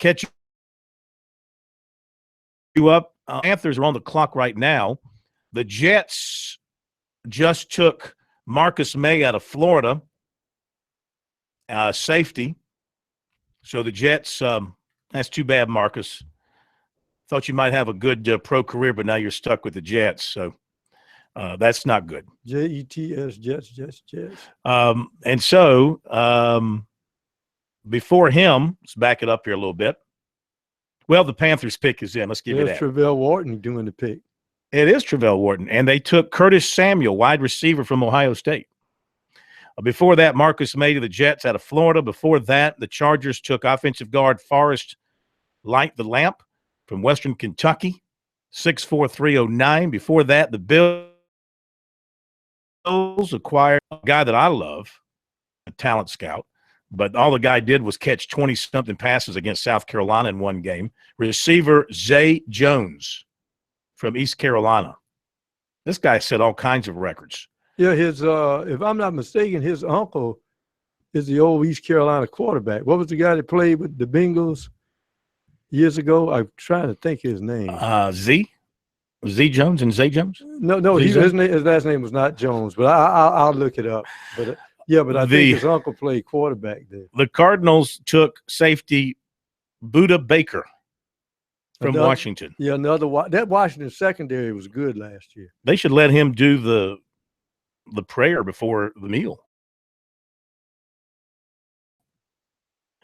catch you up. Panthers are on the clock right now. The Jets just took Marcus May out of Florida, safety. So the Jets, that's too bad, Marcus. Thought you might have a good pro career, but now you're stuck with the Jets. So that's not good. Jets, Jets. And so before him, let's back it up here a little bit. Well, the Panthers pick is in. Let's give you that. Travell Wharton doing the pick. It is Travell Wharton. And they took Curtis Samuel, wide receiver from Ohio State. Before that, Marcus May to the Jets out of Florida. Before that, the Chargers took offensive guard Forrest Light the Lamp from Western Kentucky, 6'4", 309. Before that, the Bills acquired a guy that I love, a talent scout, but all the guy did was catch 20-something passes against South Carolina in one game. Receiver Zay Jones from East Carolina. This guy set all kinds of records. Yeah, his if I'm not mistaken, his uncle is the old East Carolina quarterback. What was the guy that played with the Bengals years ago? I'm trying to think his name. Z Jones and Zay Jones? No, his last name was not Jones, but I'll look it up. But but I think his uncle played quarterback there. The Cardinals took safety Buda Baker from Washington. Yeah, that Washington secondary was good last year. They should let him do the prayer before the meal.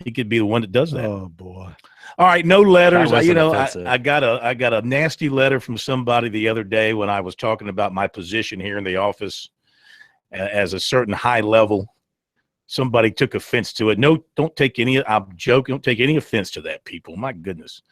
He could be the one that does that. Oh boy! All right, no letters. I got a nasty letter from somebody the other day when I was talking about my position here in the office. as a certain high level. Somebody took offense to it. No, don't take any. I'm joking. Don't take any offense to that, people. My goodness.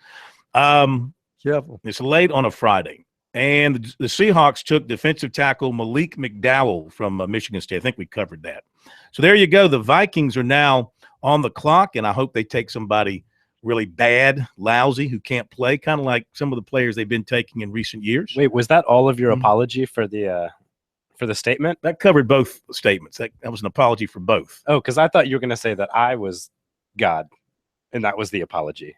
Careful. It's late on a Friday, and the Seahawks took defensive tackle Malik McDowell from Michigan State. I think we covered that. So there you go. The Vikings are now on the clock, and I hope they take somebody really bad, lousy, who can't play, kind of like some of the players they've been taking in recent years. Wait, was that all of your apology for the statement? That covered both statements. That was an apology for both. Oh, because I thought you were going to say that I was God, and that was the apology.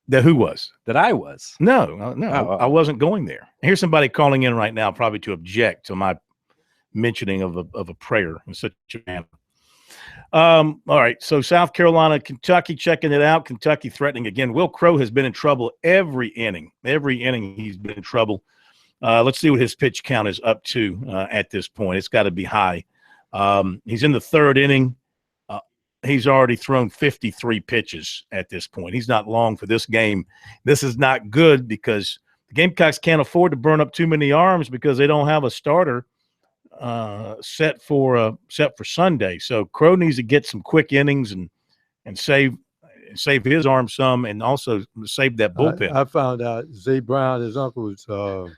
That who was? That I was. No, I wasn't going there. Here's somebody calling in right now, probably to object to my mentioning of a prayer in such a manner. All right, so South Carolina, Kentucky checking it out. Kentucky threatening again. Will Crow has been in trouble every inning. Every inning he's been in trouble. Let's see what his pitch count is up to at this point. It's got to be high. He's in the third inning. He's already thrown 53 pitches at this point. He's not long for this game. This is not good because the Gamecocks can't afford to burn up too many arms because they don't have a starter set for Sunday. So Crow needs to get some quick innings and save his arm some, and also save that bullpen. I found out Zay Brown, his uncle, was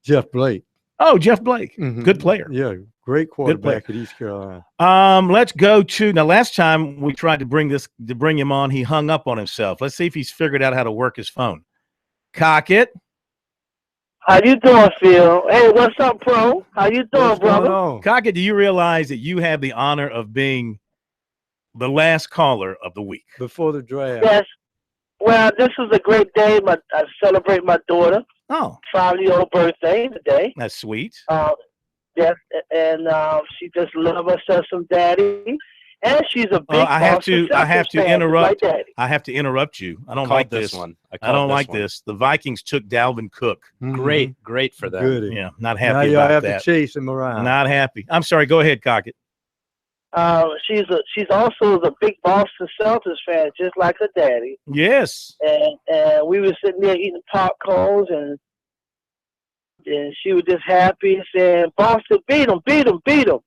Jeff Blake. Oh, Jeff Blake, good player. Yeah, great quarterback at East Carolina. Let's go to now. Last time we tried to bring him on, he hung up on himself. Let's see if he's figured out how to work his phone. Cockett. How you doing, Phil? Hey, what's up, Pro? How you doing, brother? Cockett, do you realize that you have the honor of being the last caller of the week before the draft? Yes. Well, this is a great day. I celebrate my daughter. Oh, 5-year-old birthday today. That's sweet. Yes, and she just loves herself some daddy, and she's a big. I have to interrupt. Like I have to interrupt you. I don't called like this this one. I don't like one. this. The Vikings took Dalvin Cook. Great for them. Goody. Yeah, not Now happy you about have that. to chase him around. Not happy. I'm sorry. Go ahead, Cockett. She's also the big Boston Celtics fan, just like her daddy. Yes. And we were sitting there eating popcorns, and she was just happy, saying, "Boston beat them."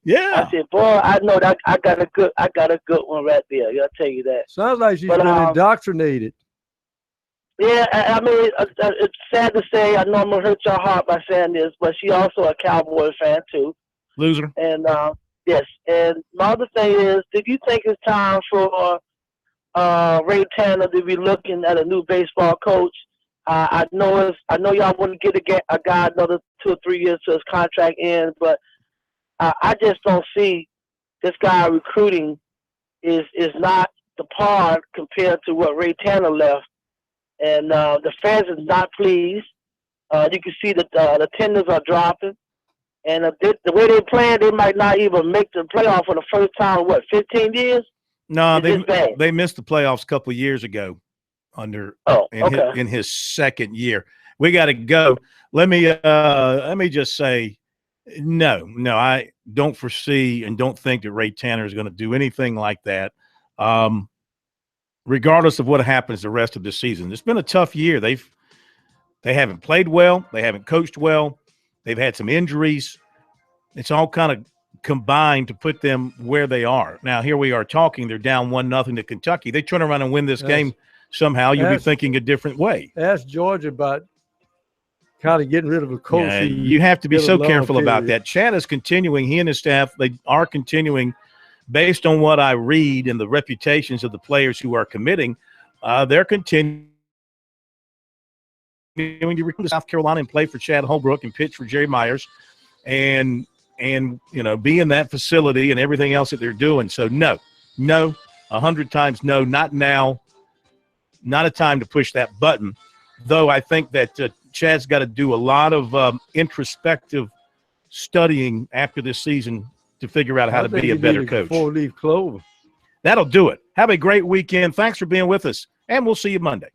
Yeah. I said, "Boy, I know that I got a good one right there. I'll tell you that." Sounds like she's been indoctrinated. Yeah, I mean, it's sad to say. I know I'm gonna hurt your heart by saying this, but she also a Cowboy fan too. Loser. And yes, and my other thing is, did you think it's time for Ray Tanner to be looking at a new baseball coach? I know y'all want to get a guy another 2 or 3 years to his contract ends, but I just don't see this guy recruiting is not the par compared to what Ray Tanner left, and the fans is not pleased. You can see that the attendance are dropping, and the way they playing, they might not even make the playoff for the first time in 15 years. No, they missed the playoffs a couple of years ago. In his second year. We got to go. Let me just say, no, I don't foresee and don't think that Ray Tanner is going to do anything like that. Regardless of what happens the rest of the season, it's been a tough year. They haven't played well. They haven't coached well. They've had some injuries. It's all kind of combined to put them where they are. Now, here we are talking. They're down 1-0 to Kentucky. They turn around and win this game. Somehow you'll be thinking a different way. Ask Georgia about kind of getting rid of a coach. Yeah, you have to be so careful about that. Chad is continuing. He and his staff, they are continuing based on what I read and the reputations of the players who are committing. They're continuing to recruit to South Carolina and play for Chad Holbrook and pitch for Jerry Myers and be in that facility and everything else that they're doing. So no, 100 times no, not now. Not a time to push that button, though I think that Chad's got to do a lot of introspective studying after this season to figure out how to be a better coach. 4-leaf clover. That'll do it. Have a great weekend. Thanks for being with us, and we'll see you Monday.